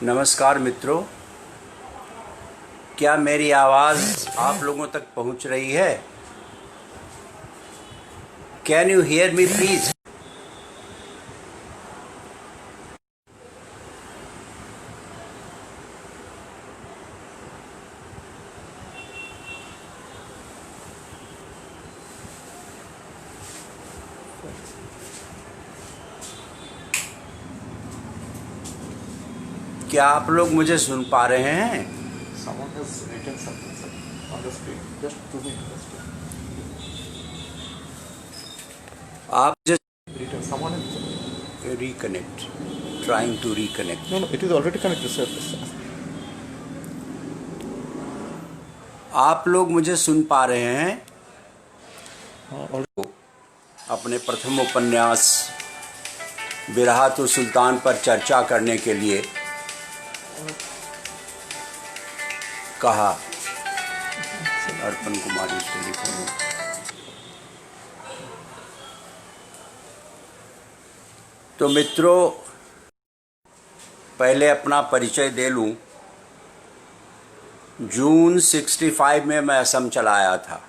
नमस्कार मित्रों, क्या मेरी आवाज़ आप लोगों तक पहुंच रही है? Can you hear me please? क्या आप लोग मुझे सुन पा रहे हैं? Someone has written something sir, on the screen. Just 2 minutes. आप Written. Someone has. Reconnect, trying to reconnect. No, it is already connected, sir. आप लोग मुझे सुन पा रहे हैं? Already. अपने प्रथम उपन्यास बिरहातु सुल्तान पर चर्चा करने के लिए कहा। अर्पण कुमारी टेलीफोन। तो मित्रों, पहले अपना परिचय दे लूं। जून 65 में मैं असम चला आया था।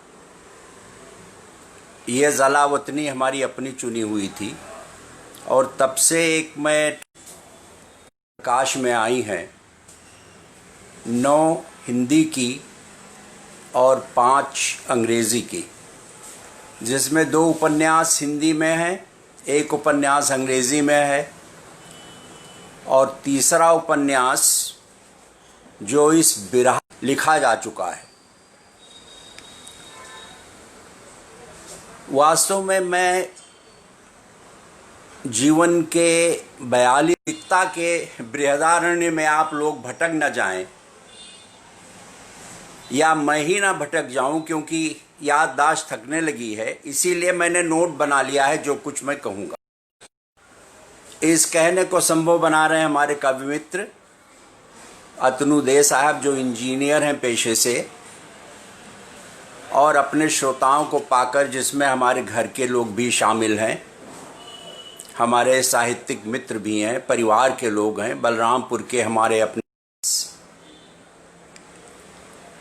ये ज़ला-वतनी हमारी अपनी चुनी हुई थी और तब से एक में प्रकाश में आई हैं 9 हिंदी की और 5 अंग्रेज़ी की, जिसमें 2 उपन्यास हिंदी में हैं, 1 उपन्यास अंग्रेज़ी में है और तीसरा उपन्यास जो इस बिरहा लिखा जा चुका है। वास्तव में मैं जीवन के 42 के बृहदारण्य में आप लोग भटक न जाएं या मैं ही ना भटक जाऊं, क्योंकि याददाश्त थकने लगी है। इसीलिए मैंने नोट बना लिया है जो कुछ मैं कहूँगा। इस कहने को संभव बना रहे हैं हमारे कवि मित्र अतनु दे साहब, जो इंजीनियर हैं पेशे से, और अपने श्रोताओं को पाकर, जिसमें हमारे घर के लोग भी शामिल हैं, हमारे साहित्यिक मित्र भी हैं, परिवार के लोग हैं, बलरामपुर के हमारे अपने।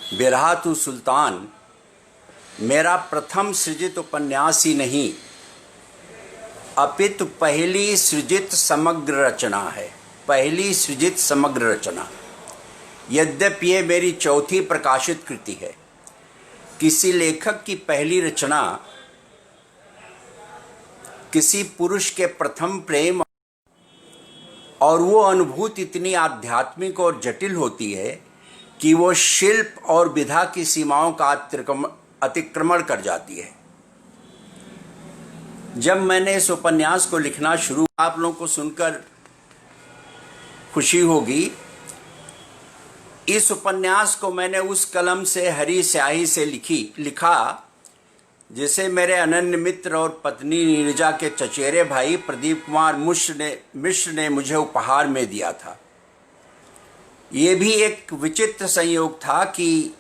बिरहातु सुल्तान मेरा प्रथम सृजित उपन्यास ही नहीं, अपितु पहली सृजित समग्र रचना है। पहली सृजित समग्र रचना। यद्यपि ये मेरी चौथी प्रकाशित कृति है। किसी लेखक की पहली रचना किसी पुरुष के प्रथम प्रेम और वो अनुभूति इतनी आध्यात्मिक और जटिल होती है कि वो शिल्प और विधा की सीमाओं का अतिक्रमण कर जाती है। जब मैंने इस उपन्यास को लिखना शुरू, आप लोगों को सुनकर खुशी होगी, इस उपन्यास को मैंने उस कलम से, हरी स्याही से लिखा जिसे मेरे अनन्य मित्र और पत्नी नीरजा के चचेरे भाई प्रदीप कुमार मिश्र ने मुझे उपहार में दिया था। ये भी एक विचित्र संयोग था कि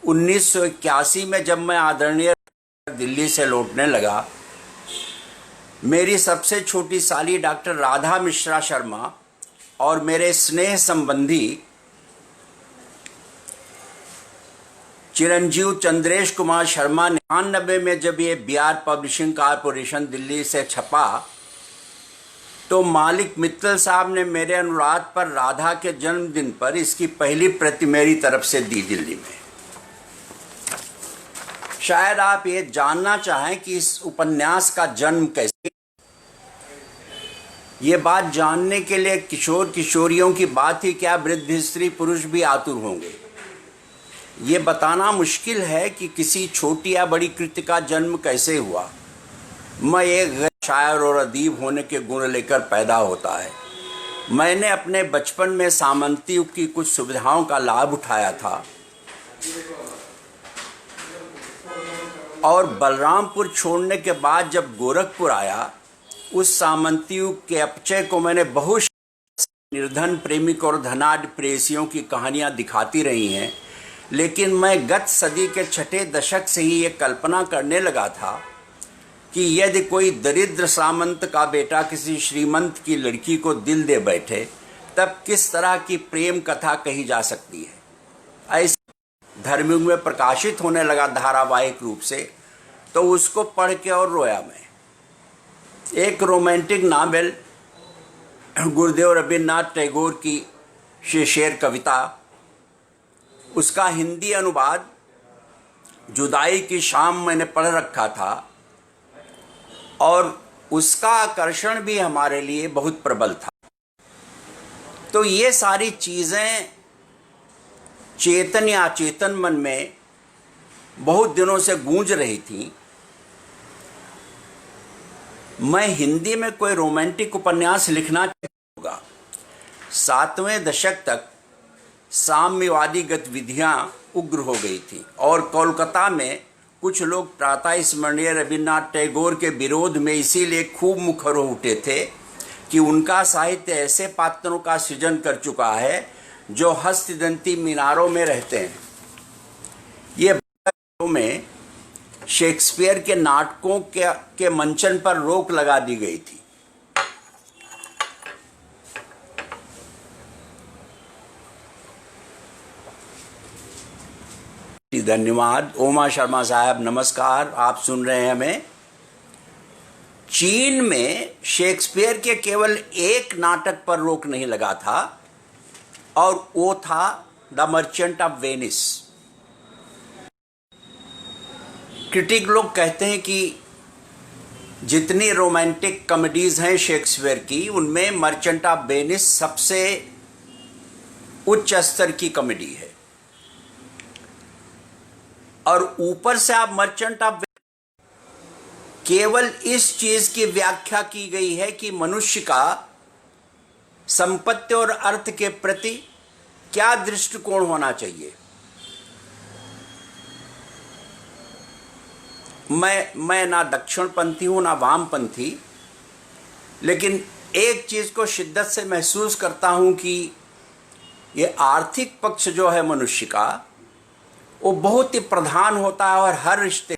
1981 में जब मैं आदरणीय दिल्ली से लौटने लगा, मेरी सबसे छोटी साली डॉक्टर राधा मिश्रा शर्मा और मेरे स्नेह संबंधी चिरंजीव चंद्रेश कुमार शर्मा ने 99 में जब ये BR पब्लिशिंग कारपोरेशन दिल्ली से छपा, तो मालिक मित्तल साहब ने मेरे अनुरोध पर राधा के जन्मदिन पर इसकी पहली प्रति मेरी तरफ से दी दिल्ली में। शायद आप ये जानना चाहें कि इस उपन्यास का जन्म कैसे। ये बात जानने के लिए किशोर किशोरियों की बात ही क्या, वृद्ध स्त्री पुरुष भी आतुर होंगे। ये बताना मुश्किल है कि किसी छोटी या बड़ी कृति का जन्म कैसे हुआ। मैं एक गैर शायर और अदीब होने के गुण लेकर पैदा होता है। मैंने अपने बचपन में सामंती युग की कुछ सुविधाओं का लाभ उठाया था और बलरामपुर छोड़ने के बाद जब गोरखपुर आया, उस सामंती युग के अपचय को मैंने बहुत निर्धन प्रेमिक और धनाढ्य प्रेयसियों की कहानियां दिखाती रही हैं, लेकिन मैं गत सदी के 6ठे दशक से ही ये कल्पना करने लगा था कि यदि कोई दरिद्र सामंत का बेटा किसी श्रीमंत की लड़की को दिल दे बैठे तब किस तरह की प्रेम कथा कही जा सकती है। ऐसे धर्मयुग में प्रकाशित होने लगा धारावाहिक रूप से, तो उसको पढ़ के और रोया मैं। एक रोमांटिक नावल गुरुदेव रवींद्रनाथ टैगोर की शेर कविता, उसका हिंदी अनुवाद जुदाई की शाम मैंने पढ़ रखा था, और उसका आकर्षण भी हमारे लिए बहुत प्रबल था। तो ये सारी चीज़ें चेतन या अचेतन मन में बहुत दिनों से गूंज रही थी। मैं हिंदी में कोई रोमांटिक उपन्यास लिखना चाहूँगा। 7वें दशक तक साम्यवादी गतिविधियाँ उग्र हो गई थी, और कोलकाता में कुछ लोग प्रातः स्मरणीय रवींद्रनाथ टैगोर के विरोध में इसीलिए खूब मुखर हो उठे थे कि उनका साहित्य ऐसे पात्रों का सृजन कर चुका है जो हस्तदंती मीनारों में रहते हैं। ये में शेक्सपियर के नाटकों के मंचन पर रोक लगा दी गई थी। धन्यवाद। ओमा शर्मा साहब नमस्कार, आप सुन रहे हैं हमें। चीन में शेक्सपियर के केवल एक नाटक पर रोक नहीं लगा था, और वो था the merchant of Venice. Critic लोग कहते हैं कि जितनी रोमांटिक कॉमेडीज हैं शेक्सपियर की, उनमें मर्चेंट ऑफ वेनिस सबसे उच्च स्तर की कॉमेडी है। और ऊपर से आप मर्चेंट ऑफ केवल इस चीज की व्याख्या की गई है कि मनुष्य का संपत्ति और अर्थ के प्रति क्या दृष्टिकोण होना चाहिए। मैं ना दक्षिणपंथी हूं ना वामपंथी, लेकिन एक चीज को शिद्दत से महसूस करता हूं कि ये आर्थिक पक्ष जो है मनुष्य का, वो बहुत ही प्रधान होता है। और हर रिश्ते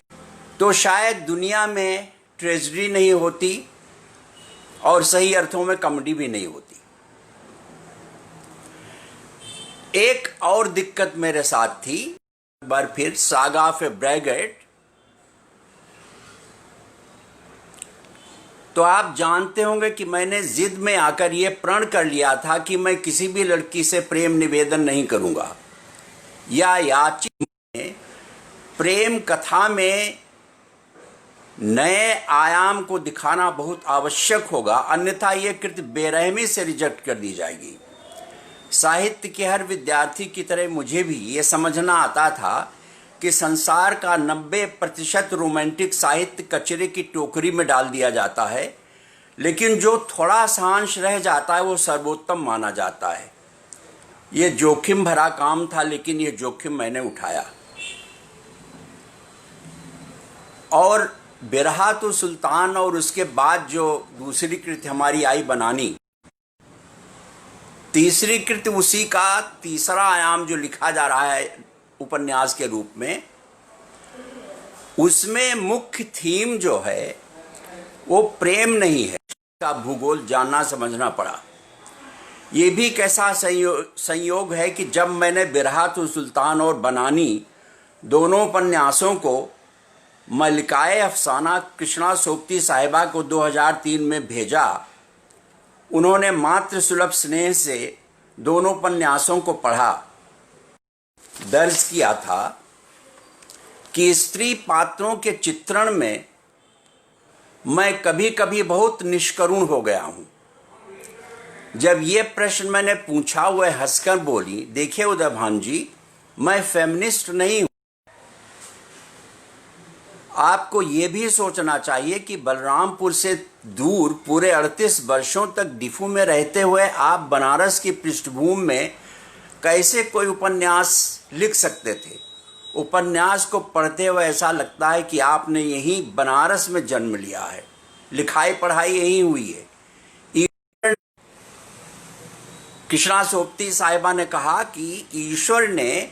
तो शायद दुनिया में ट्रेजेडी नहीं होती और सही अर्थों में कॉमेडी भी नहीं होती। एक और दिक्कत मेरे साथ थी, एक बार फिर सागा ऑफ ए ब्रैगेट। तो आप जानते होंगे कि मैंने जिद में आकर यह प्रण कर लिया था कि मैं किसी भी लड़की से प्रेम निवेदन नहीं करूंगा, या याचिका में प्रेम कथा में नए आयाम को दिखाना बहुत आवश्यक होगा, अन्यथा यह कृति बेरहमी से रिजेक्ट कर दी जाएगी। साहित्य के हर विद्यार्थी की तरह मुझे भी ये समझना आता था कि संसार का 90% रोमांटिक साहित्य कचरे की टोकरी में डाल दिया जाता है, लेकिन जो थोड़ा सांश रह जाता है वो सर्वोत्तम माना जाता है। ये जोखिम भरा काम था, लेकिन ये जोखिम मैंने उठाया। और बिरहा तो सुल्तान, और उसके बाद जो दूसरी कृति हमारी आई बनानी, तीसरी कृति उसी का तीसरा आयाम जो लिखा जा रहा है उपन्यास के रूप में, उसमें मुख्य थीम जो है वो प्रेम नहीं है। का भूगोल जानना समझना पड़ा। ये भी कैसा संयोग है कि जब मैंने बिरहा तो सुल्तान और बनानी दोनों उपन्यासों को मल्लिकाए अफसाना कृष्णा सोबती साहिबा को 2003 में भेजा, उन्होंने मातृ सुलभ स्नेह से दोनों उपन्यासों को पढ़ा, दर्ज किया था कि स्त्री पात्रों के चित्रण में मैं कभी कभी बहुत निष्करुण हो गया हूं। जब ये प्रश्न मैंने पूछा, वह हंसकर बोली, देखिए उदय भान जी, मैं फेमिनिस्ट नहीं हूं। आपको ये भी सोचना चाहिए कि बलरामपुर से दूर पूरे 38 वर्षों तक डिफू में रहते हुए आप बनारस की पृष्ठभूमि में कैसे कोई उपन्यास लिख सकते थे। उपन्यास को पढ़ते हुए ऐसा लगता है कि आपने यहीं बनारस में जन्म लिया है, लिखाई पढ़ाई यहीं हुई है। कृष्णा सोबती साहिबा ने कहा कि ईश्वर ने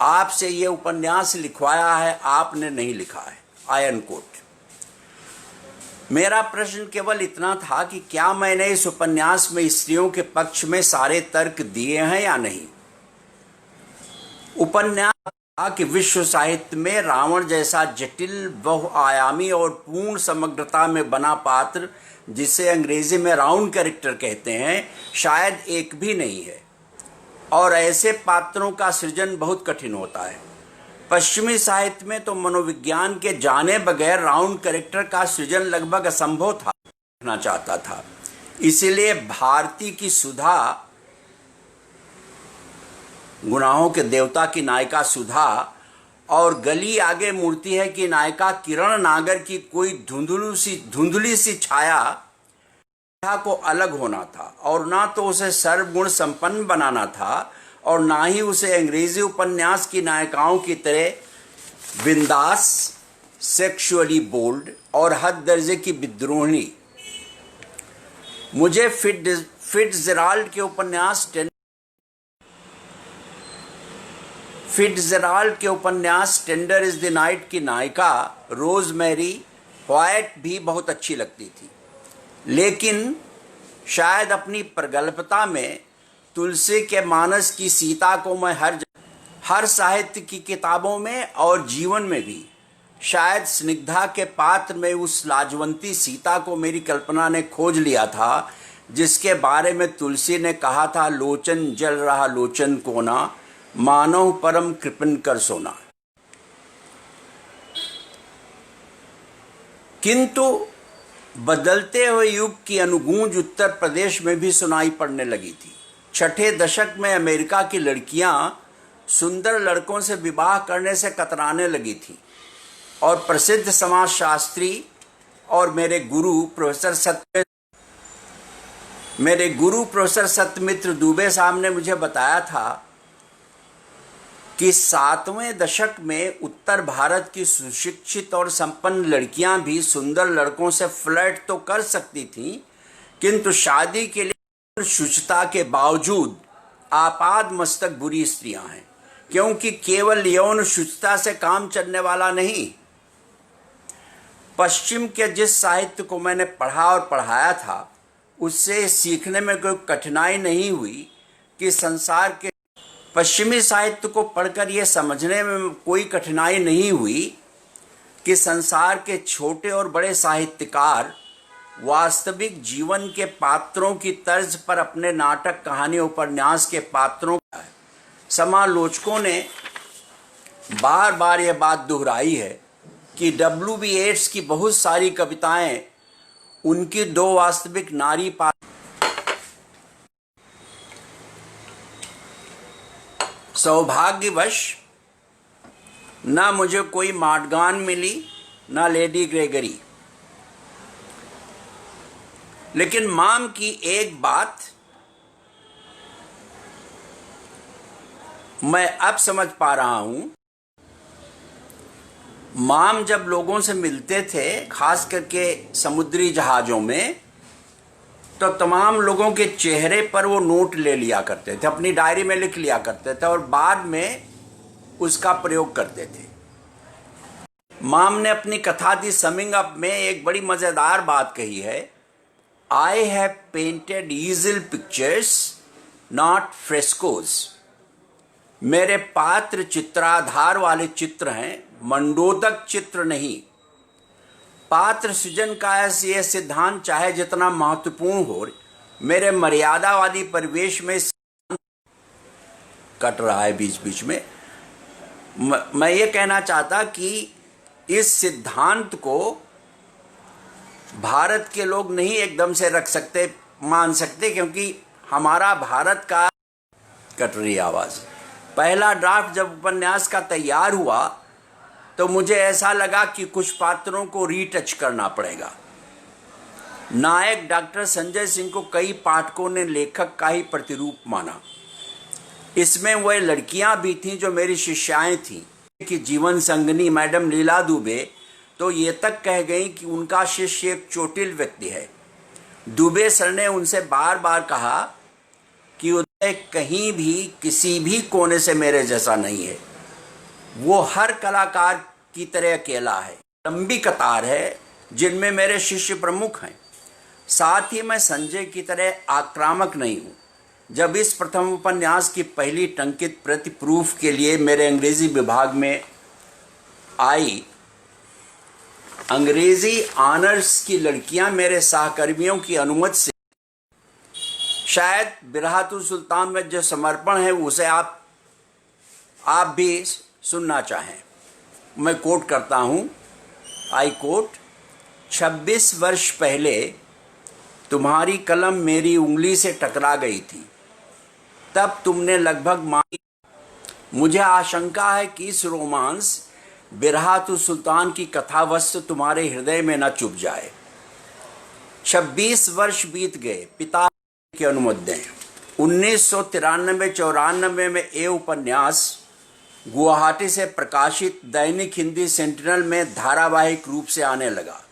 आपसे ये उपन्यास लिखवाया है, आपने नहीं लिखा है, आयन कोट। मेरा प्रश्न केवल इतना था कि क्या मैंने इस उपन्यास में स्त्रियों के पक्ष में सारे तर्क दिए हैं या नहीं। उपन्यास था कि विश्व साहित्य में रावण जैसा जटिल, बहुआयामी और पूर्ण समग्रता में बना पात्र, जिसे अंग्रेजी में राउंड कैरेक्टर कहते हैं, शायद एक भी नहीं है, और ऐसे पात्रों का सृजन बहुत कठिन होता है। पश्चिमी साहित्य में तो मनोविज्ञान के जाने बगैर राउंड कैरेक्टर का सृजन लगभग असंभव था, देखना चाहता था। इसीलिए भारती की सुधा, गुनाहों के देवता की नायिका सुधा, और गली आगे मूर्ति है कि नायिका किरण नागर की कोई धुंधली सी छाया को अलग होना था, और ना तो उसे सर्वगुण संपन्न बनाना था और ना ही उसे अंग्रेजी उपन्यास की नायिकाओं की तरह बिंदास, सेक्सुअली बोल्ड और हद दर्जे की विद्रोहिणी। मुझे फिट्जजेराल्ड के उपन्यास टेंडर इज द नाइट की नायिका रोजमेरी व्हाइट भी बहुत अच्छी लगती थी, लेकिन शायद अपनी प्रगल्भता में तुलसी के मानस की सीता को मैं हर साहित्य की किताबों में और जीवन में भी, शायद स्निग्धा के पात्र में उस लाजवंती सीता को मेरी कल्पना ने खोज लिया था, जिसके बारे में तुलसी ने कहा था, लोचन जल रहा लोचन कोना, मानव परम कृपण कर सोना। किंतु बदलते हुए युग की अनुगूंज उत्तर प्रदेश में भी सुनाई पड़ने लगी थी। छठे दशक में अमेरिका की लड़कियां सुंदर लड़कों से विवाह करने से कतराने लगी थी, और प्रसिद्ध समाजशास्त्री और मेरे गुरु प्रोफेसर सत्यमित्र दुबे साहब ने मुझे बताया था कि 7वें दशक में उत्तर भारत की सुशिक्षित और संपन्न लड़कियां भी सुंदर लड़कों से फ्लर्ट तो कर सकती थीं, किंतु शादी के लिए शुचिता के बावजूद आपाद मस्तक बुरी स्त्रियां हैं, क्योंकि केवल यौन शुचिता से काम चलने वाला नहीं। पश्चिम के जिस साहित्य को मैंने पढ़ा और पढ़ाया था, उससे सीखने में कोई कठिनाई नहीं हुई कि संसार के पश्चिमी साहित्य को पढ़कर यह समझने में कोई कठिनाई नहीं हुई कि संसार के छोटे और बड़े साहित्यकार वास्तविक जीवन के पात्रों की तर्ज पर अपने नाटक, कहानी, उपन्यास के पात्रों का समालोचकों ने बार बार यह बात दोहराई है कि W.B. येट्स की बहुत सारी कविताएं उनकी दो वास्तविक नारी पात्र सौभाग्यवश ना मुझे कोई मार्डगान मिली, ना लेडी ग्रेगरी, लेकिन माम की एक बात मैं अब समझ पा रहा हूं। माम जब लोगों से मिलते थे, खास करके समुद्री जहाजों में, तो तमाम लोगों के चेहरे पर वो नोट ले लिया करते थे, अपनी डायरी में लिख लिया करते थे और बाद में उसका प्रयोग करते थे। माम ने अपनी कथा दी समिंग अप में एक बड़ी मजेदार बात कही है, I have painted easel pictures not frescoes. मेरे पात्र चित्राधार वाले चित्र हैं, मंडोदक चित्र नहीं। पात्र सृजन का यह सिद्धांत चाहे जितना महत्वपूर्ण हो, मेरे मर्यादावादी परिवेश में कट रहा है बीच बीच में। मैं ये कहना चाहता कि इस सिद्धांत को भारत के लोग नहीं एकदम से रख सकते, मान सकते, क्योंकि हमारा भारत का कट रही आवाज। पहला ड्राफ्ट जब उपन्यास का तैयार हुआ तो मुझे ऐसा लगा कि कुछ पात्रों को रीटच करना पड़ेगा। नायक डॉक्टर संजय सिंह को कई पाठकों ने लेखक का ही प्रतिरूप माना। इसमें वह लड़कियां भी थीं जो मेरी शिष्याएं थीं कि जीवन संगनी मैडम लीला दुबे तो ये तक कह गई कि उनका शिष्य एक चोटिल व्यक्ति है। दुबे सर ने उनसे बार बार कहा कि उदय कहीं भी किसी भी कोने से मेरे जैसा नहीं है, वो हर कलाकार की तरह अकेला है, लंबी कतार है, जिनमें मेरे शिष्य प्रमुख हैं। साथ ही मैं संजय की तरह आक्रामक नहीं हूँ। जब इस प्रथम उपन्यास की पहली टंकित प्रति प्रूफ के लिए मेरे अंग्रेजी विभाग में आई, अंग्रेजी ऑनर्स की लड़कियां मेरे सहकर्मियों की अनुमति से शायद बिरहातुल सुल्तान में जो समर्पण है उसे आप भी सुनना चाहें। मैं कोट करता हूँ, आई कोट, 26 वर्ष पहले तुम्हारी कलम मेरी उंगली से टकरा गई थी। तब तुमने लगभग मानी। मुझे आशंका है कि इस रोमांस बिरहातुल सुल्तान की कथावस्तु तुम्हारे हृदय में न चुभ जाए। 26 वर्ष बीत गए, पिता की अनुमति दें। 1993-94 में ये उपन्यास गुवाहाटी से प्रकाशित दैनिक हिंदी सेंटिनल में धारावाहिक रूप से आने लगा।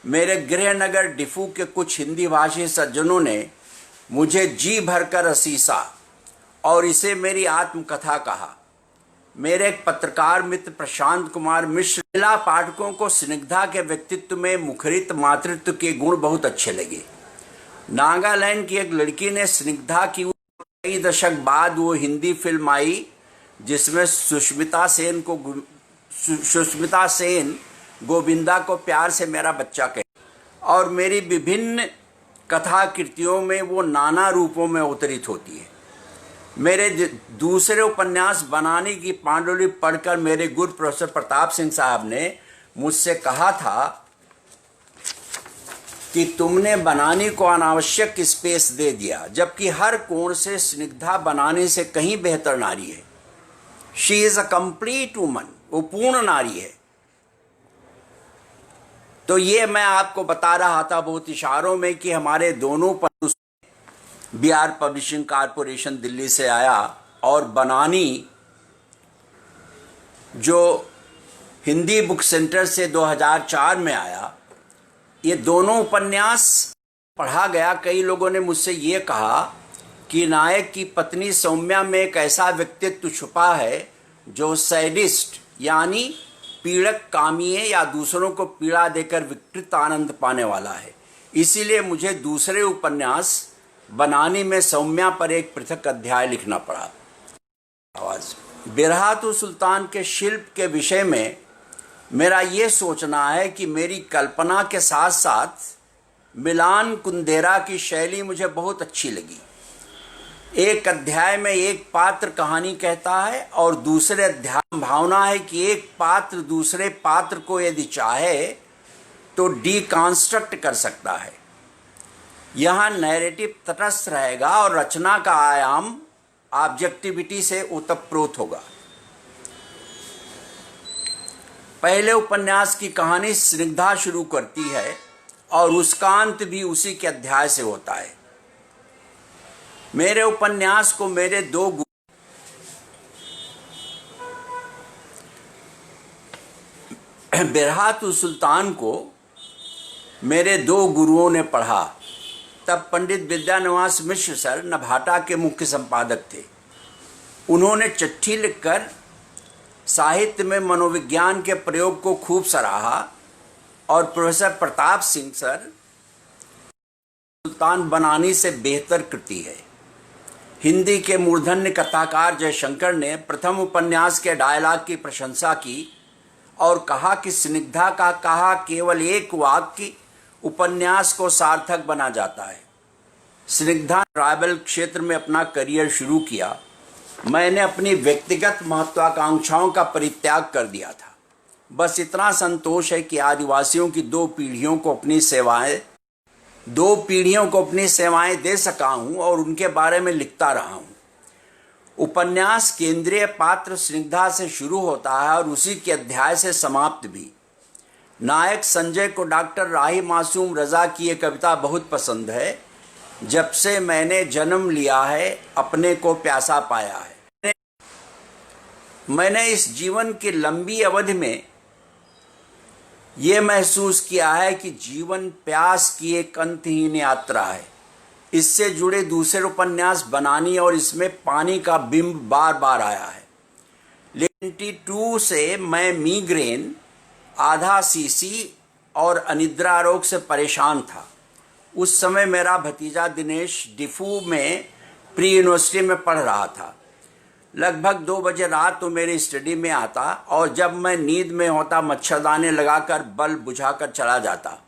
मेरे गृह नगर डिफू के कुछ हिंदी भाषी सज्जनों ने मुझे जी भरकर असीसा और इसे मेरी आत्मकथा कहा। मेरे एक पत्रकार मित्र प्रशांत कुमार मिश्र, महिला पाठकों को स्निग्धा के व्यक्तित्व में मुखरित मातृत्व के गुण बहुत अच्छे लगे। नागालैंड की एक लड़की ने स्निग्धा की कई दशक बाद वो हिंदी फिल्म आई जिसमें सुष्मिता सेन गोविंदा को प्यार से मेरा बच्चा कहे, और मेरी विभिन्न कथा कृतियों में वो नाना रूपों में अवतरित होती है। मेरे दूसरे उपन्यास बनानी की पांडुलिपि पढ़कर मेरे गुरु प्रोफेसर प्रताप सिंह साहब ने मुझसे कहा था कि तुमने बनानी को अनावश्यक स्पेस दे दिया, जबकि हर कोण से स्निग्धा बनानी से कहीं बेहतर नारी है। She is a complete woman, वो पूर्ण नारी है। तो ये मैं आपको बता रहा था बहुत इशारों में कि हमारे दोनों पर BR पब्लिशिंग कारपोरेशन दिल्ली से आया और बनानी जो हिंदी बुक सेंटर से 2004 में आया, ये दोनों उपन्यास पढ़ा गया। कई लोगों ने मुझसे ये कहा कि नायक की पत्नी सौम्या में एक ऐसा व्यक्तित्व छुपा है जो सैडिस्ट यानी पीड़क कामी है या दूसरों को पीड़ा देकर विकृत आनंद पाने वाला है। इसीलिए मुझे दूसरे उपन्यास बनानी में सौम्या पर एक पृथक अध्याय लिखना पड़ा। बिरहातुल सुल्तान के शिल्प के विषय में मेरा ये सोचना है कि मेरी कल्पना के साथ साथ मिलान कुंदेरा की शैली मुझे बहुत अच्छी लगी। एक अध्याय में एक पात्र कहानी कहता है और दूसरे अध्याय में भावना है कि एक पात्र दूसरे पात्र को यदि चाहे तो डिकॉन्स्ट्रक्ट कर सकता है। यहाँ नैरेटिव तटस्थ रहेगा और रचना का आयाम ऑब्जेक्टिविटी से ओतप्रोत होगा। पहले उपन्यास की कहानी स्निग्धा शुरू करती है और उसका अंत भी उसी के अध्याय से होता है। मेरे उपन्यास को मेरे दो बिरहातुल सुल्तान को मेरे दो गुरुओं ने पढ़ा। तब पंडित विद्यानिवास मिश्र सर नभाटा के मुख्य संपादक थे। उन्होंने चिट्ठी लिखकर साहित्य में मनोविज्ञान के प्रयोग को खूब सराहा और प्रोफेसर प्रताप सिंह सर सुल्तान बनानी से बेहतर कृति है। हिंदी के मूर्धन्य कथाकार जयशंकर ने प्रथम उपन्यास के डायलॉग की प्रशंसा की और कहा कि स्निग्धा का कहा केवल एक वाक्य उपन्यास को सार्थक बना जाता है। स्निग्धा ट्राइबल क्षेत्र में अपना करियर शुरू किया। मैंने अपनी व्यक्तिगत महत्वाकांक्षाओं का परित्याग कर दिया था। बस इतना संतोष है कि आदिवासियों की दो पीढ़ियों को अपनी सेवाएं दे सका हूं और उनके बारे में लिखता रहा हूं। उपन्यास केंद्रीय पात्र स्निग्धा से शुरू होता है और उसी के अध्याय से समाप्त भी। नायक संजय को डॉक्टर राही मासूम रजा की ये कविता बहुत पसंद है। जब से मैंने जन्म लिया है अपने को प्यासा पाया है। मैंने इस जीवन की लंबी अवधि में ये महसूस किया है कि जीवन प्यास की एक अंतहीन यात्रा है। इससे जुड़े दूसरे उपन्यास बनानी और इसमें पानी का बिंब बार बार आया है। लेकिन 22 से मैं मीग्रेन, आधा सीसी और अनिद्रा रोग से परेशान था। उस समय मेरा भतीजा दिनेश डिफू में प्री यूनिवर्सिटी में पढ़ रहा था। लगभग 2 बजे रात तो मेरी स्टडी में आता और जब मैं नींद में होता मच्छरदानी लगाकर बल्ब बुझाकर चला जाता।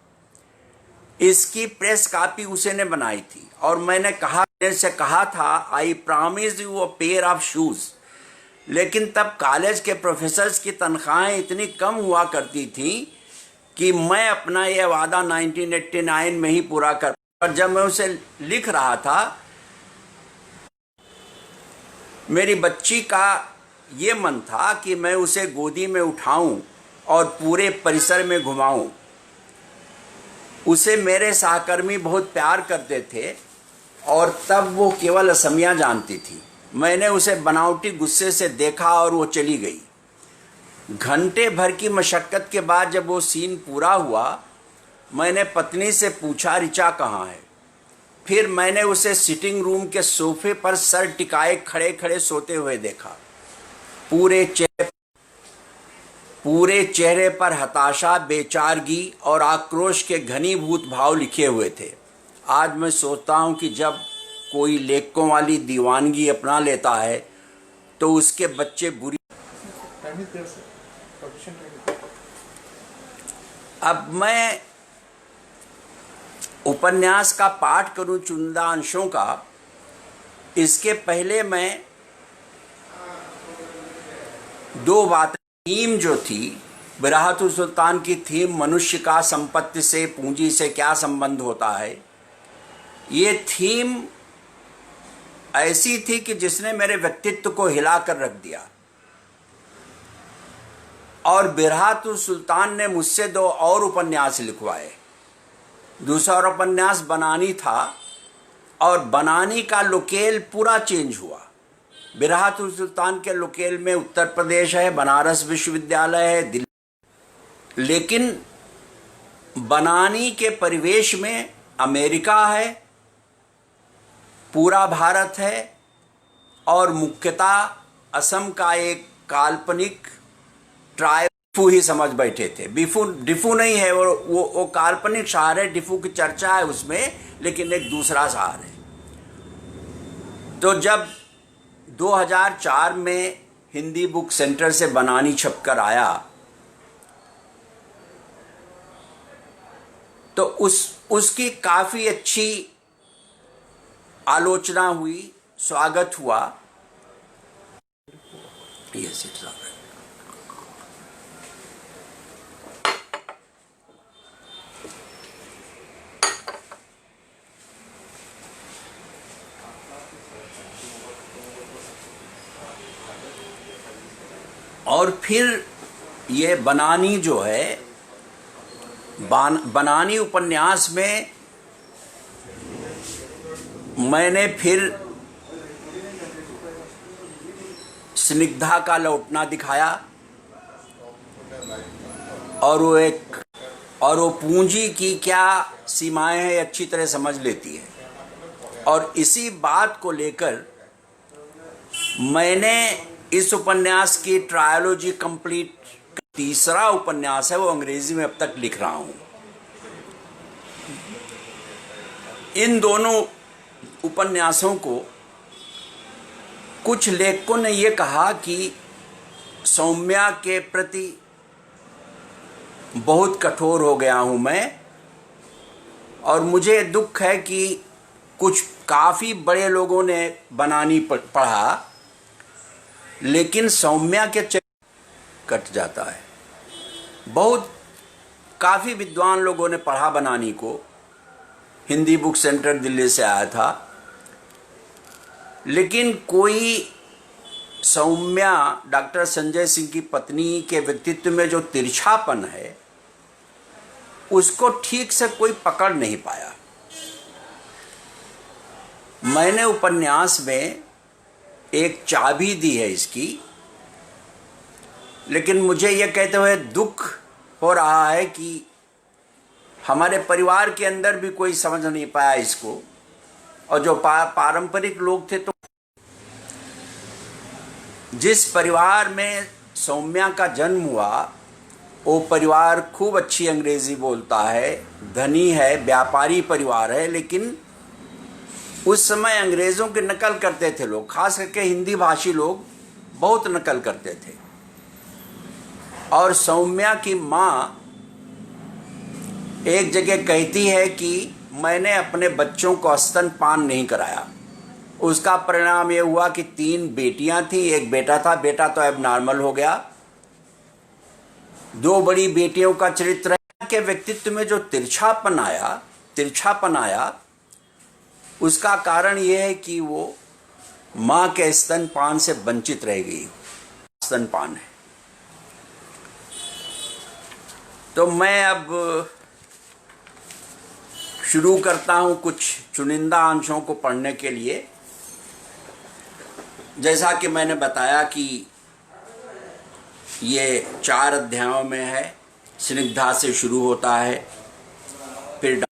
इसकी प्रेस कॉपी उसी ने बनाई थी और मैंने कहा था I promise you a pair of shoes. लेकिन तब कॉलेज के प्रोफेसर्स की तनख्वाहें इतनी कम हुआ करती थी कि मैं अपना यह वादा 1989 में ही पूरा कर। और जब मैं उसे लिख रहा था, मेरी बच्ची का ये मन था कि मैं उसे गोदी में उठाऊं और पूरे परिसर में घुमाऊं। उसे मेरे सहकर्मी बहुत प्यार करते थे और तब वो केवल असमिया जानती थी। मैंने उसे बनावटी गुस्से से देखा और वो चली गई। घंटे भर की मशक्क़त के बाद जब वो सीन पूरा हुआ, मैंने पत्नी से पूछा ऋचा कहाँ है। फिर मैंने उसे सिटिंग रूम के सोफे पर सर टिकाए खड़े खड़े सोते हुए देखा। पूरे चेहरे पर हताशा, बेचारगी और आक्रोश के घनीभूत भाव लिखे हुए थे। आज मैं सोचता हूँ कि जब कोई लेखकों वाली दीवानगी अपना लेता है तो उसके बच्चे बुरी। अब मैं उपन्यास का पाठ करूं चुनिंदा अंशों का। इसके पहले मैं 2 बातें। थीम जो थी बिराहतुल सुल्तान की थीम, मनुष्य का संपत्ति से, पूंजी से क्या संबंध होता है, ये थीम ऐसी थी कि जिसने मेरे व्यक्तित्व को हिलाकर रख दिया। और बिराहतुल सुल्तान ने मुझसे 2 और उपन्यास लिखवाए। दूसरा उपन्यास बनानी था और बनानी का लोकेल पूरा चेंज हुआ। बिराहतुल सुल्तान के लोकेल में उत्तर प्रदेश है, बनारस विश्वविद्यालय है, दिल्ली। लेकिन बनानी के परिवेश में अमेरिका है, पूरा भारत है और मुख्यतः असम का एक काल्पनिक ट्राइब डिफू ही समझ बैठे थे। डिफू नहीं है, वो काल्पनिक शहर है। डिफू की चर्चा है उसमें, लेकिन एक दूसरा शहर है। तो जब 2004 में हिंदी बुक सेंटर से बनानी छपकर आया तो उसकी काफ़ी अच्छी आलोचना हुई, स्वागत हुआ। Yes, it's all right. और फिर ये बनानी जो है, बनानी उपन्यास में मैंने फिर स्निग्धा का लौटना दिखाया और वो पूंजी की क्या सीमाएं हैं अच्छी तरह समझ लेती है। और इसी बात को लेकर मैंने इस उपन्यास की ट्रायोलॉजी कंप्लीट, तीसरा उपन्यास है वो अंग्रेजी में अब तक लिख रहा हूं। इन दोनों उपन्यासों को कुछ लेखकों ने ये कहा कि सौम्या के प्रति बहुत कठोर हो गया हूं मैं, और मुझे दुख है कि कुछ काफ़ी बड़े लोगों ने बनानी पढ़ा लेकिन सौम्या के कट जाता है। बहुत काफ़ी विद्वान लोगों ने पढ़ा बनानी को। हिंदी बुक सेंटर दिल्ली से आया था, लेकिन कोई सौम्या, डॉक्टर संजय सिंह की पत्नी के व्यक्तित्व में जो तिरछापन है उसको ठीक से कोई पकड़ नहीं पाया। मैंने उपन्यास में एक चाबी दी है इसकी, लेकिन मुझे यह कहते हुए दुख हो रहा है कि हमारे परिवार के अंदर भी कोई समझ नहीं पाया इसको। और जो पारंपरिक लोग थे, तो जिस परिवार में सौम्या का जन्म हुआ वो परिवार खूब अच्छी अंग्रेजी बोलता है, धनी है, व्यापारी परिवार है, लेकिन उस समय अंग्रेज़ों की नकल करते थे लोग, खास करके हिंदी भाषी लोग बहुत नकल करते थे। और सौम्या की माँ एक जगह कहती है कि मैंने अपने बच्चों को स्तनपान नहीं कराया। उसका परिणाम ये हुआ कि 3 बेटियां थी, एक बेटा था, बेटा तो अब नॉर्मल हो गया। 2 बड़ी बेटियों का चरित्र के व्यक्तित्व में जो तिरछापन आया उसका कारण यह है कि वो माँ के स्तनपान से वंचित रह गई। स्तनपान है। तो मैं अब शुरू करता हूँ कुछ चुनिंदा अंशों को पढ़ने के लिए। जैसा कि मैंने बताया कि ये 4 अध्यायों में है। स्निग्धा से शुरू होता है, फिर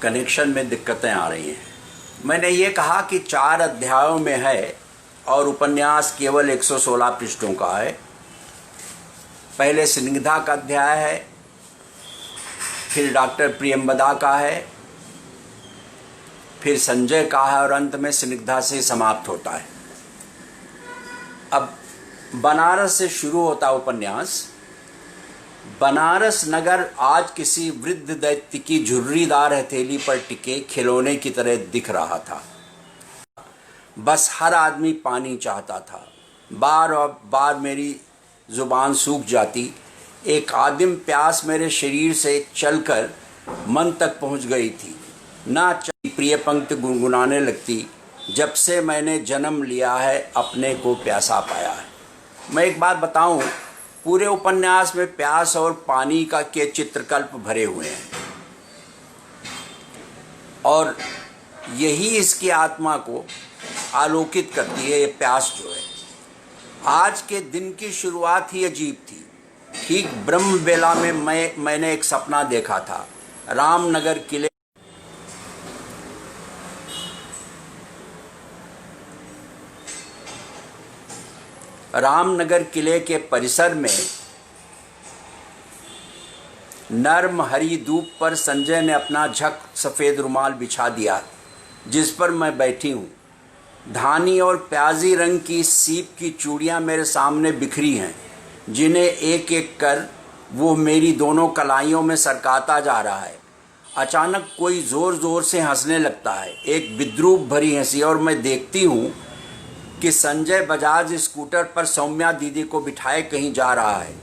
कनेक्शन में दिक्कतें आ रही हैं। मैंने ये कहा कि 4 अध्यायों में है और उपन्यास केवल 116 पृष्ठों का है। पहले स्निग्धा का अध्याय है, फिर डॉक्टर प्रियंवदा का है, फिर संजय का है और अंत में स्निग्धा से समाप्त होता है। अब बनारस से शुरू होता उपन्यास। बनारस नगर आज किसी वृद्ध दैत्य की झुर्रीदार हथेली पर टिके खिलौने की तरह दिख रहा था। बस हर आदमी पानी चाहता था। बार और बार मेरी जुबान सूख जाती। एक आदिम प्यास मेरे शरीर से चलकर मन तक पहुंच गई थी। ना प्रिय पंक्ति गुनगुनाने लगती, जब से मैंने जन्म लिया है अपने को प्यासा पाया है। मैं एक बात बताऊं, पूरे उपन्यास में प्यास और पानी के चित्रकल्प भरे हुए हैं और यही इसकी आत्मा को आलोकित करती है। ये प्यास जो है, आज के दिन की शुरुआत ही अजीब थी। ठीक ब्रह्म बेला में मैंने एक सपना देखा था। रामनगर किले के परिसर में नर्म हरी धूप पर संजय ने अपना झक सफ़ेद रुमाल बिछा दिया, जिस पर मैं बैठी हूँ। धानी और प्याजी रंग की सीप की चूड़ियाँ मेरे सामने बिखरी हैं, जिन्हें एक एक कर वो मेरी दोनों कलाइयों में सरकाता जा रहा है। अचानक कोई ज़ोर ज़ोर से हंसने लगता है, एक विद्रूप भरी हंसी, और मैं देखती हूँ कि संजय बजाज स्कूटर पर सौम्या दीदी को बिठाए कहीं जा रहा है।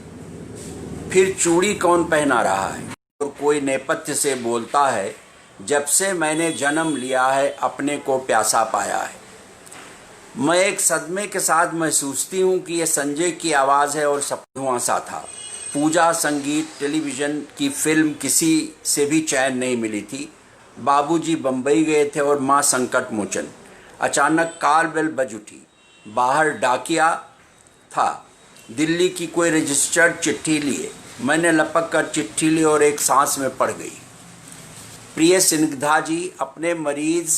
फिर चूड़ी कौन पहना रहा है? और कोई नेपथ्य से बोलता है, जब से मैंने जन्म लिया है अपने को प्यासा पाया है। मैं एक सदमे के साथ महसूसती हूँ कि यह संजय की आवाज़ है और सब धुआं सा था। पूजा, संगीत, टेलीविज़न की फिल्म, किसी से भी चैन नहीं मिली थी। बाबूजी बम्बई गए थे और माँ संकट मोचन। अचानक कार बेल बज उठी। बाहर डाकिया था, दिल्ली की कोई रजिस्टर्ड चिट्ठी लिए। मैंने लपक कर चिट्ठी ली और एक सांस में पड़ गई। प्रिय स्निग्धा जी, अपने मरीज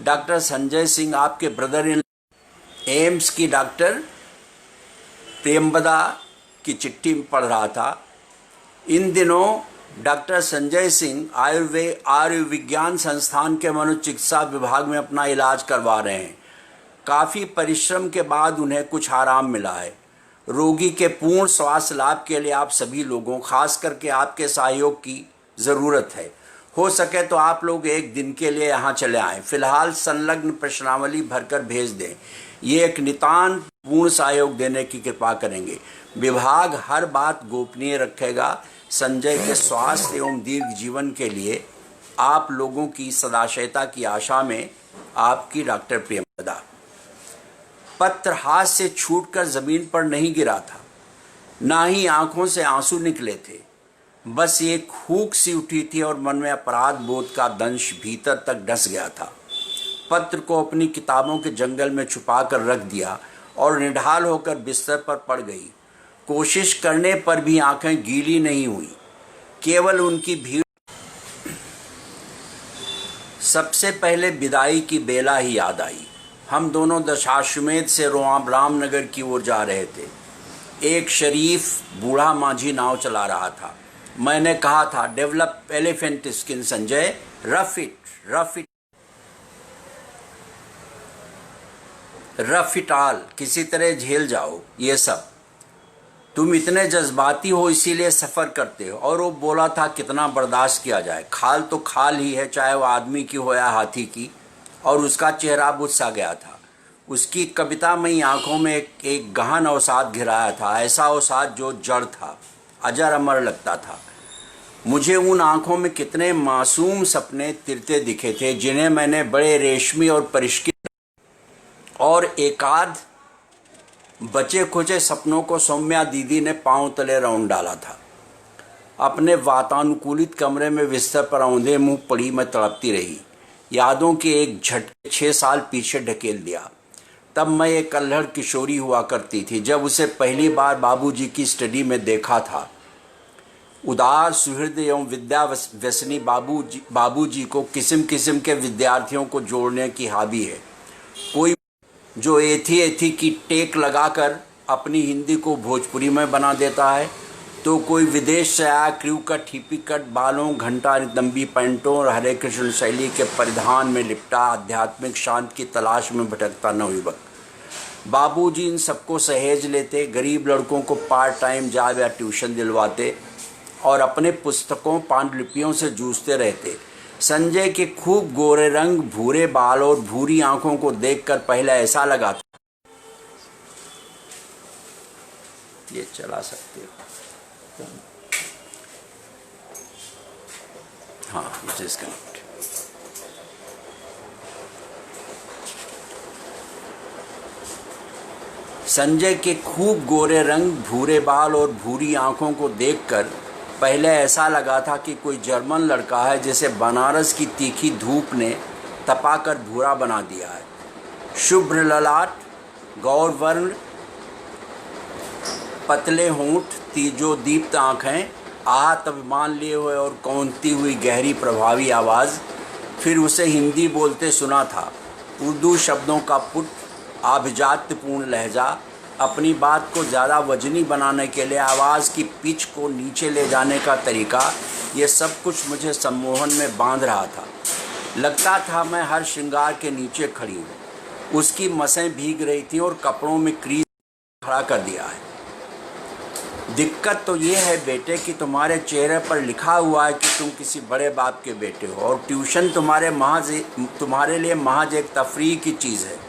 डॉक्टर संजय सिंह, आपके ब्रदर इन एम्स की डॉक्टर प्रियंवदा की चिट्ठी पढ़ रहा था। इन दिनों डॉक्टर संजय सिंह आयुर्विज्ञान संस्थान के मनोचिकित्सा विभाग में अपना इलाज करवा रहे हैं। काफ़ी परिश्रम के बाद उन्हें कुछ आराम मिला है। रोगी के पूर्ण स्वास्थ्य लाभ के लिए आप सभी लोगों, खास करके आपके सहयोग की ज़रूरत है। हो सके तो आप लोग एक दिन के लिए यहाँ चले आएँ। फिलहाल संलग्न प्रश्नावली भरकर भेज दें। ये एक नितांत पूर्ण सहयोग देने की कृपा करेंगे। विभाग हर बात गोपनीय रखेगा। संजय के स्वास्थ्य एवं दीर्घ जीवन के लिए आप लोगों की सदाशयता की आशा में, आपकी डॉक्टर प्रियंवदा। पत्र हाथ से छूटकर ज़मीन पर नहीं गिरा था, ना ही आंखों से आंसू निकले थे। बस एक हूक सी उठी थी और मन में अपराध बोध का दंश भीतर तक डस गया था। पत्र को अपनी किताबों के जंगल में छुपा कर रख दिया और निढाल होकर बिस्तर पर पड़ गई। कोशिश करने पर भी आंखें गीली नहीं हुई, केवल उनकी भीड़। सबसे पहले विदाई की बेला ही याद आई। हम दोनों दशाश्वमेध से रामनगर की ओर जा रहे थे। एक शरीफ बूढ़ा माझी नाव चला रहा था। मैंने कहा था, develop elephant skin Sanjay, rough it all, किसी तरह झेल जाओ ये सब। तुम इतने जज्बाती हो इसीलिए सफ़र करते हो। और वो बोला था, कितना बर्दाश्त किया जाए, खाल तो खाल ही है, चाहे वो आदमी की हो या हाथी की। और उसका चेहरा बुझ सा गया था। उसकी कवितामयी आंखों में एक गहन अवसाद घिराया था, ऐसा अवसाद जो जड़ था, अजर अमर लगता था। मुझे उन आंखों में कितने मासूम सपने तिरते दिखे थे, जिन्हें मैंने बड़े रेशमी और परिष्कृत और एकाध बचे खुचे सपनों को सौम्या दीदी ने पांव तले राउंड डाला था। अपने वातानुकूलित कमरे में बिस्तर पर औंधे मुंह पड़ी मैं तड़पती रही। यादों के एक झटके 6 साल पीछे ढकेल दिया। तब मैं एक अल्हड़ किशोरी हुआ करती थी, जब उसे पहली बार बाबूजी की स्टडी में देखा था। उदार सुहृद एवं विद्या व्यसनी बाबूजी को किस्म किस्म के विद्यार्थियों को जोड़ने की हॉबी है। कोई जो एथी की टेक लगाकर अपनी हिंदी को भोजपुरी में बना देता है, तो कोई विदेश से आया क्रू कट, हिप्पी कट बालों, घंटा लंबी पैंटों और हरे कृष्ण शैली के परिधान में लिपटा आध्यात्मिक शांति की तलाश में भटकता नवयुवक। बाबूजी इन सबको सहेज लेते, गरीब लड़कों को पार्ट टाइम जॉब या ट्यूशन दिलवाते और अपने पुस्तकों पांडुलिपियों से जूझते रहते। संजय के खूब गोरे रंग, भूरे बाल और भूरी आंखों को देखकर पहले ऐसा लगा था, ये चला सकते हो, हाँ डिस्कनेक्ट। संजय के खूब गोरे रंग, भूरे बाल और भूरी आंखों को देखकर पहले ऐसा लगा था कि कोई जर्मन लड़का है जिसे बनारस की तीखी धूप ने तपाकर भूरा बना दिया है। शुभ्र ललाट, गौरवर्ण, पतले होंठ, तीजो दीप्त आँखें, आहत अभिमान लिए हुए और कौंधती हुई गहरी प्रभावी आवाज़। फिर उसे हिंदी बोलते सुना था, उर्दू शब्दों का पुट, आभिजात्यपूर्ण लहजा, अपनी बात को ज़्यादा वजनी बनाने के लिए आवाज़ की पिच को नीचे ले जाने का तरीका, ये सब कुछ मुझे सम्मोहन में बांध रहा था। लगता था मैं हर श्रृंगार के नीचे खड़ी हूँ। उसकी मसें भीग रही थीं और कपड़ों में क्रीज खड़ा कर दिया है। दिक्कत तो ये है बेटे कि तुम्हारे चेहरे पर लिखा हुआ है कि तुम किसी बड़े बाप के बेटे हो, और ट्यूशन तुम्हारे लिए महज एक तफरीह की चीज़ है।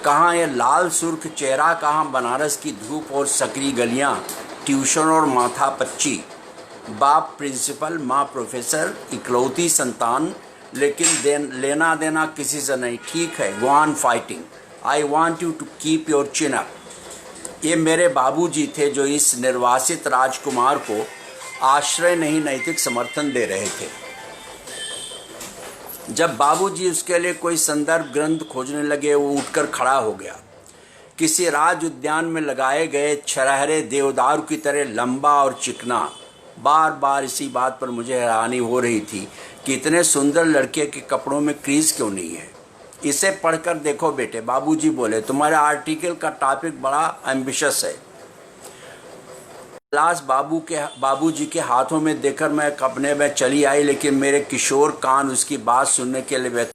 कहाँ ये लाल सुर्ख चेहरा, कहाँ बनारस की धूप और सकरी गलियाँ, ट्यूशन और माथा पच्ची। बाप प्रिंसिपल, माँ प्रोफेसर, इकलौती संतान, लेकिन लेना देना किसी से नहीं। ठीक है, go on fighting, I want you to keep your chin up. ये मेरे बाबूजी थे जो इस निर्वासित राजकुमार को आश्रय नहीं नैतिक समर्थन दे रहे थे। जब बाबूजी उसके लिए कोई संदर्भ ग्रंथ खोजने लगे, वो उठकर खड़ा हो गया। किसी राज उद्यान में लगाए गए छरहरे देवदारू की तरह लंबा और चिकना। बार बार इसी बात पर मुझे हैरानी हो रही थी कि इतने सुंदर लड़के के कपड़ों में क्रीज क्यों नहीं है। इसे पढ़कर देखो बेटे, बाबूजी बोले, तुम्हारे आर्टिकल का टॉपिक बड़ा एम्बिशियस है। ग्लास बाबूजी के हाथों में देकर मैं कपने में चली आई, लेकिन मेरे किशोर कान उसकी बात सुनने के लिए बैठे।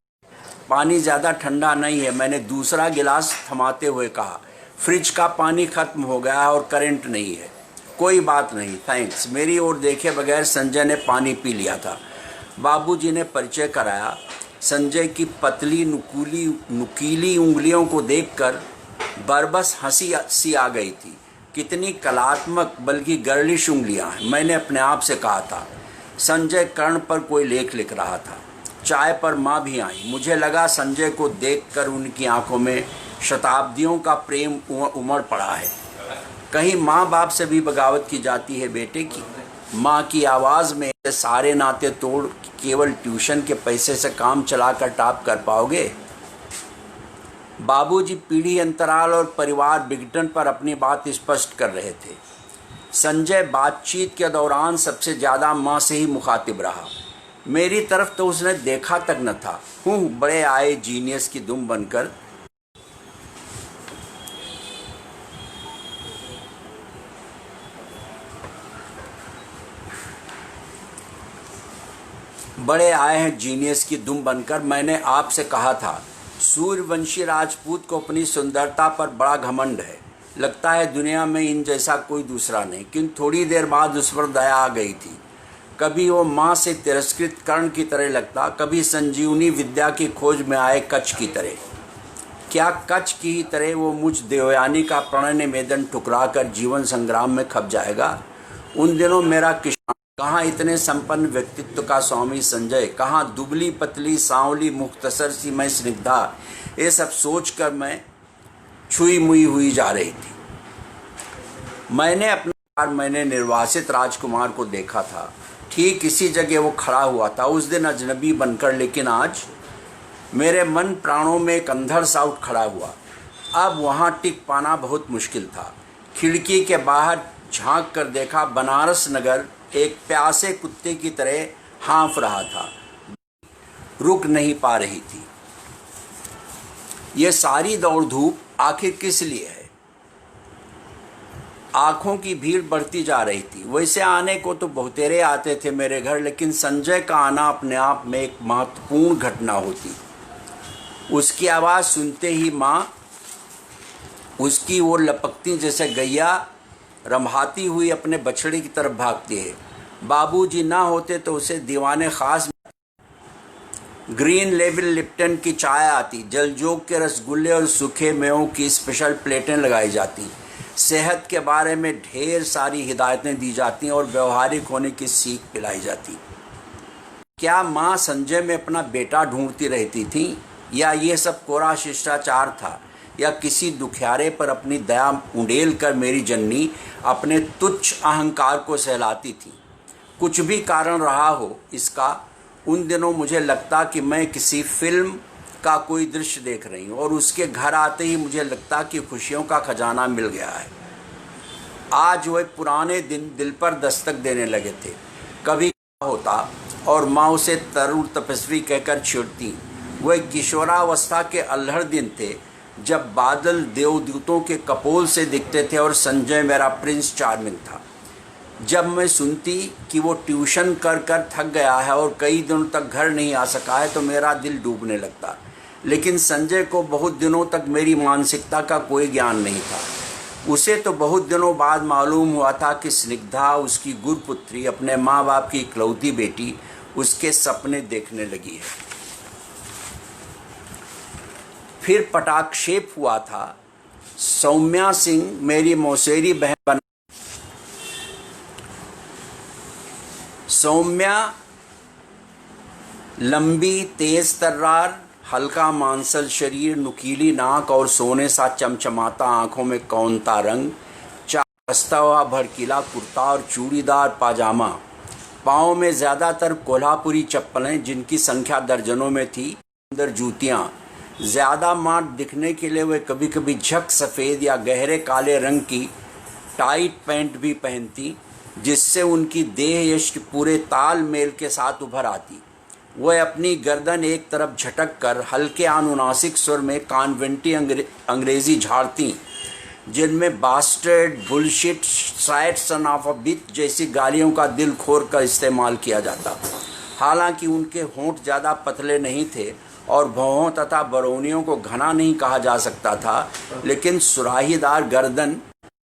पानी ज़्यादा ठंडा नहीं है, मैंने दूसरा गिलास थमाते हुए कहा। फ्रिज का पानी खत्म हो गया है और करंट नहीं है। कोई बात नहीं, थैंक्स। मेरी ओर देखे बगैर संजय ने पानी पी लिया था। बाबूजी ने परिचय कराया। संजय की पतली नुकीली उंगलियों को देखकर बरबस हंसी सी आ गई थी। कितनी कलात्मक बल्कि गर्लिश उंगलियां हैं, मैंने अपने आप से कहा था। संजय कर्ण पर कोई लेख लिख रहा था। चाय पर माँ भी आई। मुझे लगा संजय को देखकर उनकी आंखों में शताब्दियों का प्रेम उमड़ पड़ा है। कहीं माँ बाप से भी बगावत की जाती है बेटे की। माँ की आवाज़ में सारे नाते तोड़ केवल ट्यूशन के पैसे से काम चलाकर टॉप कर पाओगे। बाबूजी पीढ़ी अंतराल और परिवार विघटन पर अपनी बात स्पष्ट कर रहे थे। संजय बातचीत के दौरान सबसे ज़्यादा माँ से ही मुखातिब रहा। मेरी तरफ तो उसने देखा तक न था। बड़े आए जीनियस की दुम बनकर। बड़े आए हैं जीनियस की दुम बनकर। मैंने आपसे कहा था सूर्यवंशी राजपूत को अपनी सुंदरता पर बड़ा घमंड है, लगता है दुनिया में इन जैसा कोई दूसरा नहीं। किंतु थोड़ी देर बाद उस पर दया आ गई थी। कभी वो माँ से तिरस्कृत कर्ण की तरह लगता, कभी संजीवनी विद्या की खोज में आए कच्छ की तरह। क्या कच्छ की ही तरह वो मुझ देवयानी का प्रणय निवेदन ठुकरा कर जीवन संग्राम में खप जाएगा? उन दिनों मेरा किसान, कहाँ इतने संपन्न व्यक्तित्व का स्वामी संजय, कहाँ दुबली पतली सांवली मुख्तसर सी मैं स्निग्धा। ये सब सोचकर मैं छुई मुई हुई जा रही थी। मैंने निर्वासित राजकुमार को देखा था, ठीक इसी जगह वो खड़ा हुआ था, उस दिन अजनबी बनकर, लेकिन आज मेरे मन प्राणों में एक अंधड़ सा उठ खड़ा हुआ। अब वहाँ टिक पाना बहुत मुश्किल था। खिड़की के बाहर झांक कर देखा, बनारस नगर एक प्यासे कुत्ते की तरह हाँफ रहा था, रुक नहीं पा रही थी। ये सारी दौड़ धूप आखिर किस लिए है? आंखों की भीड़ बढ़ती जा रही थी। वैसे आने को तो बहुतेरे आते थे मेरे घर, लेकिन संजय का आना अपने आप में एक महत्वपूर्ण घटना होती। उसकी आवाज़ सुनते ही माँ उसकी ओर लपकती, जैसे गैया रम्हाती हुई अपने बछड़े की तरफ भागती है। बाबूजी ना होते तो उसे दीवाने खास ग्रीन लेबल लिप्टन की चाय आती, जलजोग के रसगुल्ले और सूखे मेवों की स्पेशल प्लेटें लगाई जाती, सेहत के बारे में ढेर सारी हिदायतें दी जाती और व्यवहारिक होने की सीख पिलाई जाती। क्या माँ संजय में अपना बेटा ढूंढती रहती थी, या ये सब कोरा शिष्टाचार था, या किसी दुखियारे पर अपनी दया उंडेल कर मेरी जननी अपने तुच्छ अहंकार को सहलाती थी? कुछ भी कारण रहा हो इसका, उन दिनों मुझे लगता कि मैं किसी फिल्म का कोई दृश्य देख रही हूँ, और उसके घर आते ही मुझे लगता कि खुशियों का खजाना मिल गया है। आज वह पुराने दिन दिल पर दस्तक देने लगे थे। कभी होता और माँ उसे तरुण तपस्वी कहकर छेड़ती। वह किशोरावस्था के अल्हड़ दिन थे जब बादल देवदूतों के कपोल से दिखते थे और संजय मेरा प्रिंस चार्मिंग था। जब मैं सुनती कि वो ट्यूशन कर कर थक गया है और कई दिनों तक घर नहीं आ सका है तो मेरा दिल डूबने लगता। लेकिन संजय को बहुत दिनों तक मेरी मानसिकता का कोई ज्ञान नहीं था। उसे तो बहुत दिनों बाद मालूम हुआ था कि स्निग्धा, उसकी गुरपुत्री, अपने माँ बाप की इकलौती बेटी, उसके सपने देखने लगी है। फिर पटाक्षेप हुआ था। सौम्या सिंह मेरी मौसेरी बहन बन। सौम्या लंबी, तेज तर्रार, हल्का मांसल शरीर, नुकीली नाक और सोने सा चमचमाता आंखों में कौनता रंग, कसता हुआ भड़कीला कुर्ता और चूड़ीदार पाजामा, पाँव में ज़्यादातर कोल्हापुरी चप्पलें जिनकी संख्या दर्जनों में थी, अंदर जूतियाँ। ज़्यादा मार्ट दिखने के लिए वे कभी कभी झक सफ़ेद या गहरे काले रंग की टाइट पैंट भी पहनती, जिससे उनकी देह यष्टि पूरे तालमेल के साथ उभर आती। वह अपनी गर्दन एक तरफ झटक कर हल्के अनुनासिक स्वर में कॉन्वेंटी अंग्रेज़ी झाड़ती, जिनमें bastard, bullshit, sad son of a bitch जैसी गालियों का दिल खोर कर इस्तेमाल किया जाता। हालांकि उनके होंठ ज़्यादा पतले नहीं थे और भौहों तथा बरौनियों को घना नहीं कहा जा सकता था, लेकिन सुराहीदार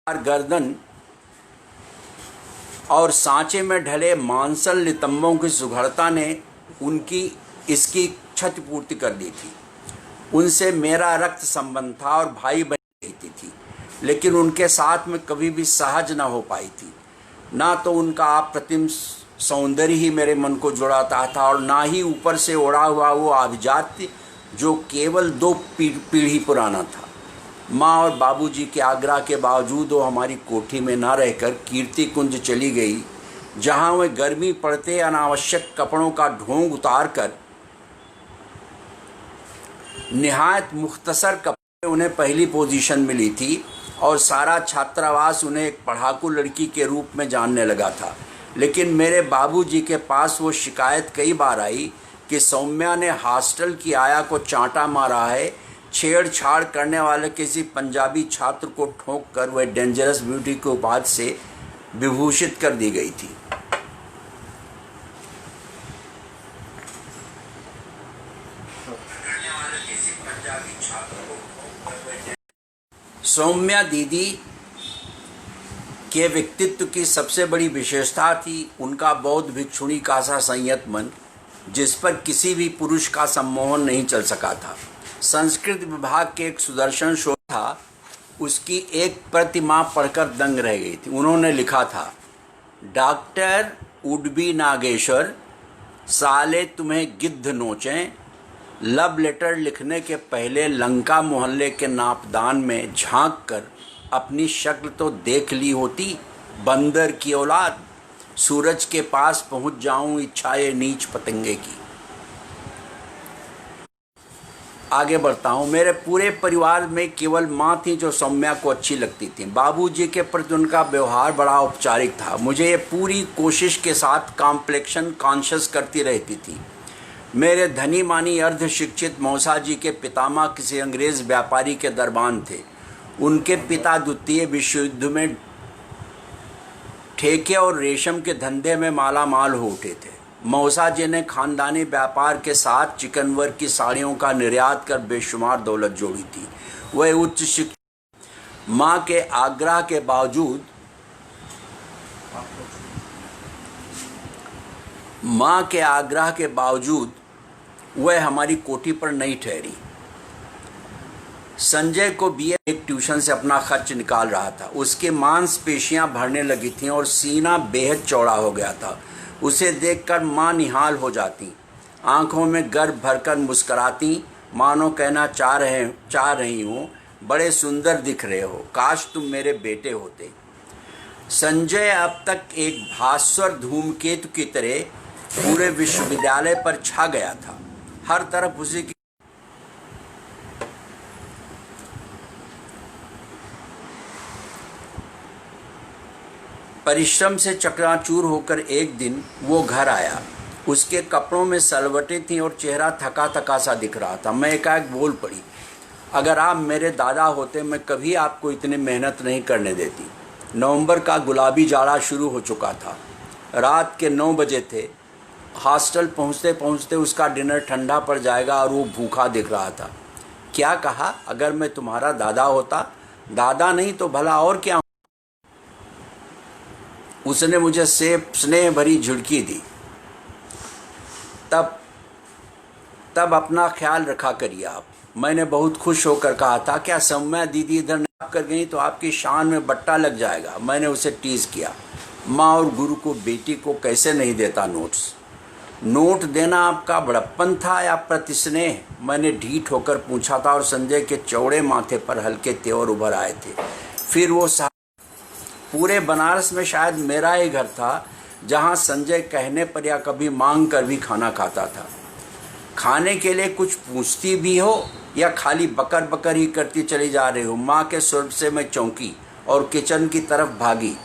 गर्दन और सांचे में ढले मांसल नितंबों की सुघड़ता ने उनकी इसकी क्षतिपूर्ति कर दी थी। उनसे मेरा रक्त संबंध था और भाई बहन रहती थी, लेकिन उनके साथ में कभी भी सहज न हो पाई थी। ना तो उनका अप्रतिम सौंदर्य ही मेरे मन को जुड़ाता था और ना ही ऊपर से ओढ़ा हुआ वो आभिजात्य जो केवल 2 पीढ़ी पुराना था। माँ और बाबूजी के आग्रह के बावजूद वो हमारी कोठी में न रहकर कीर्ति कुंज चली गई, जहाँ वह गर्मी पड़ते अनावश्यक कपड़ों का ढोंग उतार कर निहायत मुख्तसर कपड़े उन्हें पहली पोजीशन मिली थी और सारा छात्रावास उन्हें एक पढ़ाकू लड़की के रूप में जानने लगा था। लेकिन मेरे बाबूजी के पास वो शिकायत कई बार आई कि सौम्या ने हॉस्टल की आया को चांटा मारा है। छेड़छाड़ करने वाले किसी पंजाबी छात्र को ठोक कर वह डेंजरस ब्यूटी के उपाधि से विभूषित कर दी गई थी। सौम्या दीदी के व्यक्तित्व की सबसे बड़ी विशेषता थी उनका बौद्ध भिक्षुणी का सा संयत मन, जिस पर किसी भी पुरुष का सम्मोहन नहीं चल सका था। संस्कृत विभाग के एक सुदर्शन शोध था, उसकी एक प्रतिमा पढ़कर दंग रह गई थी। उन्होंने लिखा था, डॉक्टर उडबी नागेश्वर, साले तुम्हें गिद्ध नोचें। लव लेटर लिखने के पहले लंका मोहल्ले के नापदान में झांक कर अपनी शक्ल तो देख ली होती, बंदर की औलाद। सूरज के पास पहुंच जाऊं इच्छाए नीच पतंगे की। आगे बढ़ता हूं। मेरे पूरे परिवार में केवल माँ थी जो सौम्या को अच्छी लगती थी। बाबूजी के प्रति उनका व्यवहार बड़ा औपचारिक था। मुझे ये पूरी कोशिश के साथ कॉम्प्लेक्शन कॉन्शियस करती रहती थी। मेरे धनी मानी अर्ध शिक्षित मौसा जी के पितामह किसी अंग्रेज व्यापारी के दरबान थे। उनके पिता द्वितीय विश्व युद्ध में ठेके और रेशम के धंधे में माला माल हो उठे थे। मौसा जी ने खानदानी व्यापार के साथ चिकनवर की साड़ियों का निर्यात कर बेशुमार दौलत जोड़ी थी। वह उच्च शिक्षा माँ के आग्रह के बावजूद वह हमारी कोठी पर नहीं ठहरी। संजय को भी एक ट्यूशन से अपना खर्च निकाल रहा था। उसके मांसपेशियां भरने लगी थीं और सीना बेहद चौड़ा हो गया था। उसे देखकर माँ निहाल हो जाती, आंखों में गर्व भरकर मुस्कुराती, मानो कहना चाह रही हूँ, बड़े सुंदर दिख रहे हो, काश तुम मेरे बेटे होते। संजय अब तक एक भास्वर धूमकेतु की तरह पूरे विश्वविद्यालय पर छा गया था। हर तरफ उसी की परिश्रम से चकनाचूर होकर एक दिन वो घर आया। उसके कपड़ों में सलवटें थीं और चेहरा थका थका सा दिख रहा था। मैं एकाएक बोल पड़ी, अगर आप मेरे दादा होते मैं कभी आपको इतनी मेहनत नहीं करने देती। नवंबर का गुलाबी जाड़ा शुरू हो चुका था। रात के 9 बजे थे। हॉस्टल पहुँचते पहुँचते उसका डिनर ठंडा पड़ जाएगा और वो भूखा दिख रहा था। क्या कहा, अगर मैं तुम्हारा दादा होता? दादा नहीं तो भला और क्या? उसने मुझे स्नेह भरी झुड़की दी। तब अपना ख्याल रखा करिए आप। मैंने बहुत खुश होकर कहा था, क्या सौम्या दीदी इधर नाप कर गई तो आपकी शान में बट्टा लग जाएगा। मैंने उसे टीज किया। माँ और गुरु को बेटी को कैसे नहीं देता नोट्स? नोट देना आपका बड़प्पन था या प्रतिस्नेह? मैंने ढीठ होकर पूछा था और संजय के चौड़े माथे पर हल्के तेवर उभर आए थे। फिर वो पूरे बनारस में शायद मेरा ही घर था जहां संजय कहने पर या कभी मांग कर भी खाना खाता था। खाने के लिए कुछ पूछती भी हो या खाली बकर बकर ही करती चली जा रही हो? माँ के स्वर्ग से मैं चौंकी और किचन की तरफ भागी।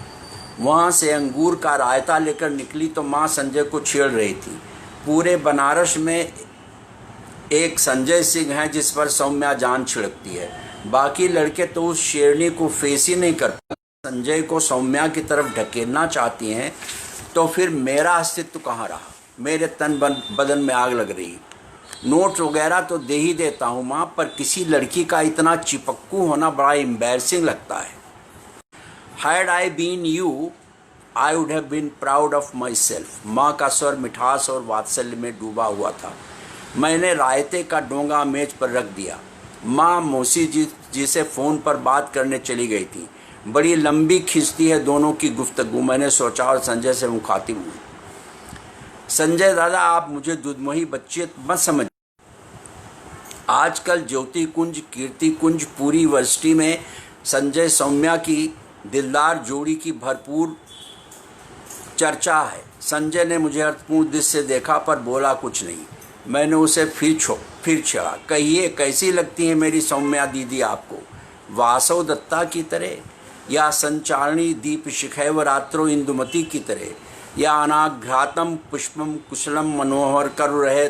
वहाँ से अंगूर का रायता लेकर निकली तो माँ संजय को छेड़ रही थी। पूरे बनारस में एक संजय सिंह है जिस पर सौम्या जान छिड़कती है। बाकी लड़के तो उस शेरनी को फेस ही नहीं कर पाते। संजय को सौम्या की तरफ ढकेलना चाहती हैं तो फिर मेरा अस्तित्व कहाँ रहा? मेरे तन बदन में आग लग रही। नोट वगैरह तो दे ही देता हूँ माँ, पर किसी लड़की का इतना चिपक्कू होना बड़ा एम्बैरसिंग लगता है। Had I been you, I would have been proud of myself। माँ का स्वर मिठास और वात्सल्य में डूबा हुआ था। मैंने रायते का डोंगा मेज पर रख दिया। माँ मौसी जी से फ़ोन पर बात करने चली गई थी। बड़ी लंबी खिंचती है दोनों की गुफ्तगू, मैंने सोचा और संजय से मुखातिब हुई। संजय दादा, आप मुझे दुधमोही बच्चे मत समझ। आजकल ज्योति कुंज, कीर्ति कुंज, पूरी यूनिवर्सिटी में संजय सौम्या की दिलदार जोड़ी की भरपूर चर्चा है। संजय ने मुझे अर्थपूर्ण दृष्टि से देखा पर बोला कुछ नहीं। मैंने उसे फिर छेड़ा, कहिए कैसी लगती है मेरी सौम्या दीदी आपको? वासव दत्ता की तरह, या संचारणी दीप शिखैव रात्रो इंदुमती की तरह, या अनाघ्रातम पुष्पम कुशलम मनोहर कर रहे,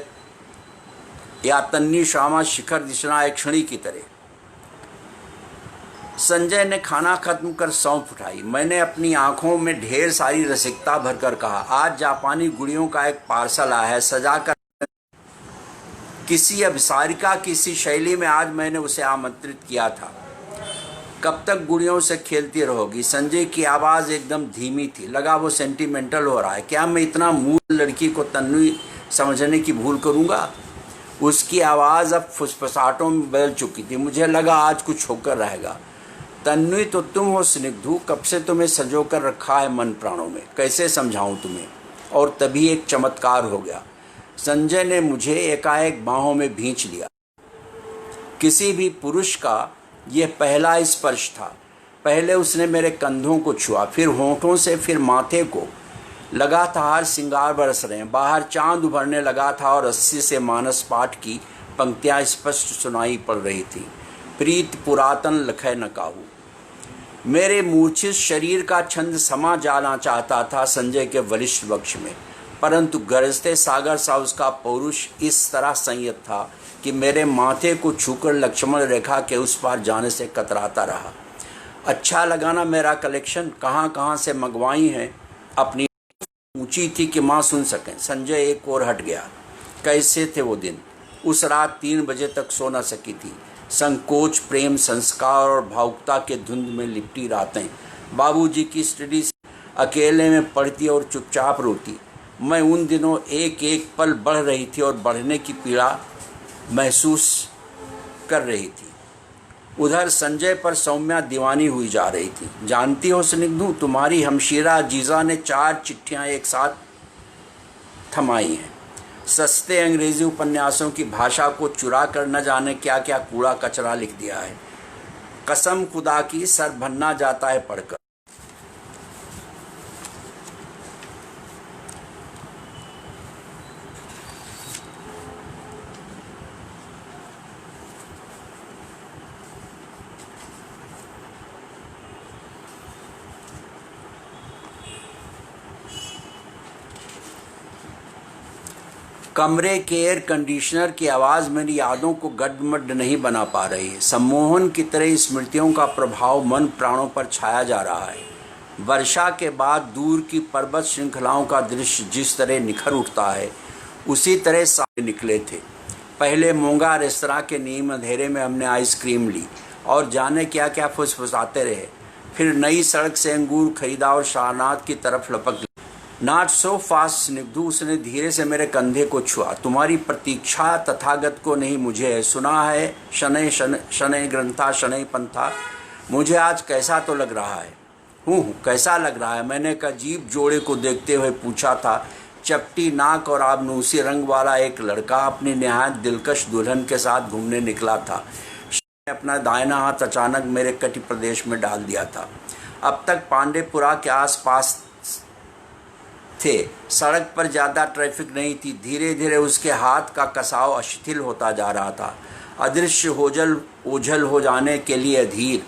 या तन्नी श्यामा शिखर दिशना एक क्षणी की तरह? संजय ने खाना खत्म कर सौंफ उठाई। मैंने अपनी आंखों में ढेर सारी रसिकता भरकर कहा, आज जापानी गुड़ियों का एक पार्सल आया है, सजा कर किसी अभिसारिका किसी शैली में आज मैंने उसे आमंत्रित किया था। कब तक गुड़ियों से खेलती रहोगी? संजय की आवाज़ एकदम धीमी थी। लगा वो सेंटिमेंटल हो रहा है। क्या मैं इतना मूल लड़की को तन्वी समझने की भूल करूँगा? उसकी आवाज़ अब फुसफुसाहटों में बदल चुकी थी। मुझे लगा आज कुछ होकर रहेगा। तन्वी तो तुम हो स्निग्धू, कब से तुम्हें संजो कर रखा है मन प्राणों में, कैसे समझाऊं तुम्हें? और तभी एक चमत्कार हो गया। संजय ने मुझे एकाएक बाहों में भींच लिया। किसी भी पुरुष का यह पहला स्पर्श था। पहले उसने मेरे कंधों को छुआ, फिर होंठों से, फिर माथे को। लगा था हर श्रृंगार बरस रहे हैं। बाहर चांद उभरने लगा था और 80 से मानस पाठ की पंक्तियां स्पष्ट सुनाई पड़ रही थी। प्रीत पुरातन लखै न काहू। मेरे मूर्छित शरीर का छंद समा जाना चाहता था संजय के वरिष्ठ वक्ष में, परंतु गरजते सागर सा उसका पौरुष इस तरह संयत था कि मेरे माथे को छूकर लक्ष्मण रेखा के उस पार जाने से कतराता रहा। अच्छा लगा ना मेरा कलेक्शन? कहाँ कहाँ से मंगवाई हैं। अपनी ऊंची थी कि माँ सुन सकें। संजय एक और हट गया। कैसे थे वो दिन? उस रात 3 बजे तक सो न सकी थी। संकोच, प्रेम, संस्कार और भावुकता के धुंध में लिपटी रातें। बाबूजी की स्टडी अकेले में पढ़ती और चुपचाप रोती। मैं उन दिनों एक एक पल बढ़ रही थी और बढ़ने की पीड़ा महसूस कर रही थी। उधर संजय पर सौम्या दीवानी हुई जा रही थी। जानती हो स्निग्धू, तुम्हारी हमशीरा जीजा ने 4 चिट्ठियां एक साथ थमाई हैं। सस्ते अंग्रेजी उपन्यासों की भाषा को चुरा कर न जाने क्या क्या कूड़ा कचरा लिख दिया है। कसम खुदा की सर भन्ना जाता है पढ़कर। कमरे के एयर कंडीशनर की आवाज़ मेरी यादों को गड्ढमड्ढ नहीं बना पा रही है। सम्मोहन की तरह स्मृतियों का प्रभाव मन प्राणों पर छाया जा रहा है। वर्षा के बाद दूर की पर्वत श्रृंखलाओं का दृश्य जिस तरह निखर उठता है, उसी तरह सामने निकले थे। पहले मोंगा रेस्तरां के नीम अंधेरे में हमने आइसक्रीम ली और जाने क्या क्या फुसफुसाते रहे। फिर नई सड़क से अंगूर खरीदा और शाहनाद की तरफ लपक। नॉट सो फास्ट स्निग्धू, उसने धीरे से मेरे कंधे को छुआ। तुम्हारी प्रतीक्षा तथागत को नहीं मुझे है। सुना है शनै शनै ग्रंथा शनै पंथा। मुझे आज कैसा तो लग रहा है। कैसा लग रहा है? मैंने एक अजीब जोड़े को देखते हुए पूछा था। चपटी नाक और आबनूसी रंग वाला एक लड़का अपनी निहायत दिलकश दुल्हन के साथ घूमने निकला था। अपना दाहिना हाथ अचानक मेरे कटी प्रदेश में डाल दिया था। अब तक पांडेपुरा के आसपास थे। सड़क पर ज़्यादा ट्रैफिक नहीं थी। धीरे धीरे उसके हाथ का कसाव अशिथिल होता जा रहा था। अदृश्य ओझल हो जाने के लिए अधीर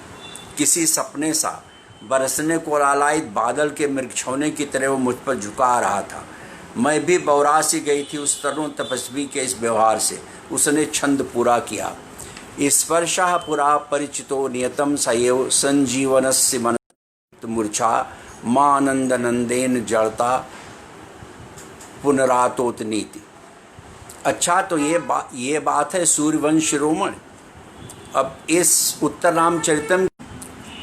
किसी सपने सा बरसने को लालायित बादल के मृगछौने की तरह वो मुझ पर झुका रहा था। मैं भी बौरा सी गई थी उस तरुण तपस्वी के इस व्यवहार से। उसने छंद पूरा किया। स्पर्शः पुरा परिचितो नियतम सएव संजीवनस्य मन मूर्छा मानंद नंदेन जड़ता पुनरातोत नीति। अच्छा, तो ये बात है सूर्यवंश शिरोमण। अब इस उत्तर रामचरितम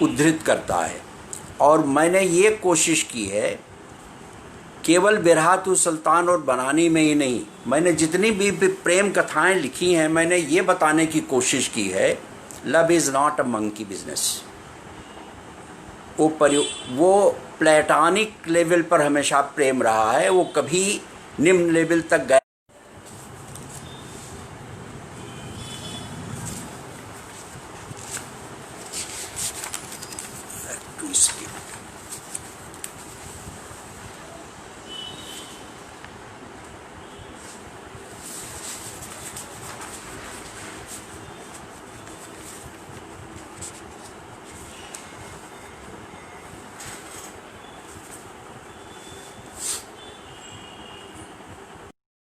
उद्धृत करता है और मैंने ये कोशिश की है केवल बिरहातु सुल्तान और बनानी में ही नहीं, मैंने जितनी भी प्रेम कथाएं लिखी हैं मैंने ये बताने की कोशिश की है love is not a monkey business. वो प्लेटॉनिक लेवल पर हमेशा प्रेम रहा है, वो कभी निम्न लेवल तक गया।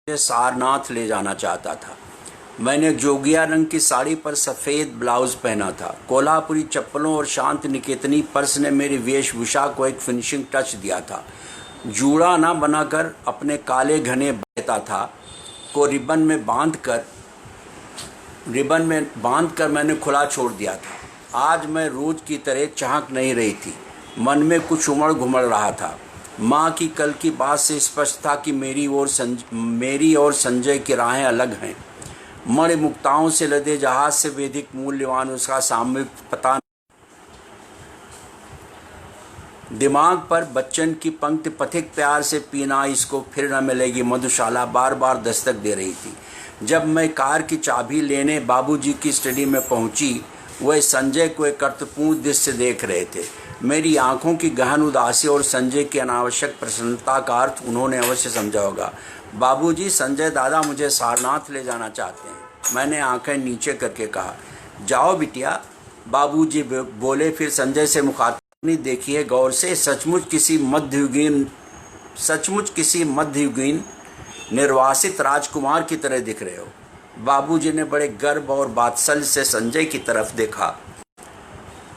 सारनाथ ले जाना चाहता था। मैंने जोगिया रंग की साड़ी पर सफ़ेद ब्लाउज पहना था। कोल्हापुरी चप्पलों और शांत निकेतनी पर्स ने मेरी वेशभूषा को एक फिनिशिंग टच दिया था। जूड़ा ना बनाकर अपने काले घने बहता था को रिबन में बांधकर रिबन में बांधकर मैंने खुला छोड़ दिया था। आज मैं रोज की तरह चाहक नहीं रही थी। मन में कुछ उमड़ घुमड़ रहा था। माँ की कल की बात से स्पष्ट था कि मेरी और संजय की राहें अलग हैं। मणि मुक्ताओं से लदे जहाज से भी अधिक मूल्यवान उसका सामूहिक पता। दिमाग पर बच्चन की पंक्ति पथिक प्यार से पीना इसको फिर न मिलेगी मधुशाला बार बार दस्तक दे रही थी। जब मैं कार की चाबी लेने बाबूजी की स्टडी में पहुंची, वह संजय को एक अर्थपूर्ण दृश्य देख रहे थे। मेरी आंखों की गहन उदासी और संजय की अनावश्यक प्रसन्नता का अर्थ उन्होंने अवश्य समझा होगा। बाबूजी, संजय दादा मुझे सारनाथ ले जाना चाहते हैं। मैंने आंखें नीचे करके कहा। जाओ बिटिया, बाबूजी बोले। फिर संजय से मुखातिब, देखिए गौर से, सचमुच किसी मध्ययुगीन निर्वासित राजकुमार की तरह दिख रहे हो। बाबूजी ने बड़े गर्व और वात्सल्य से संजय की तरफ देखा,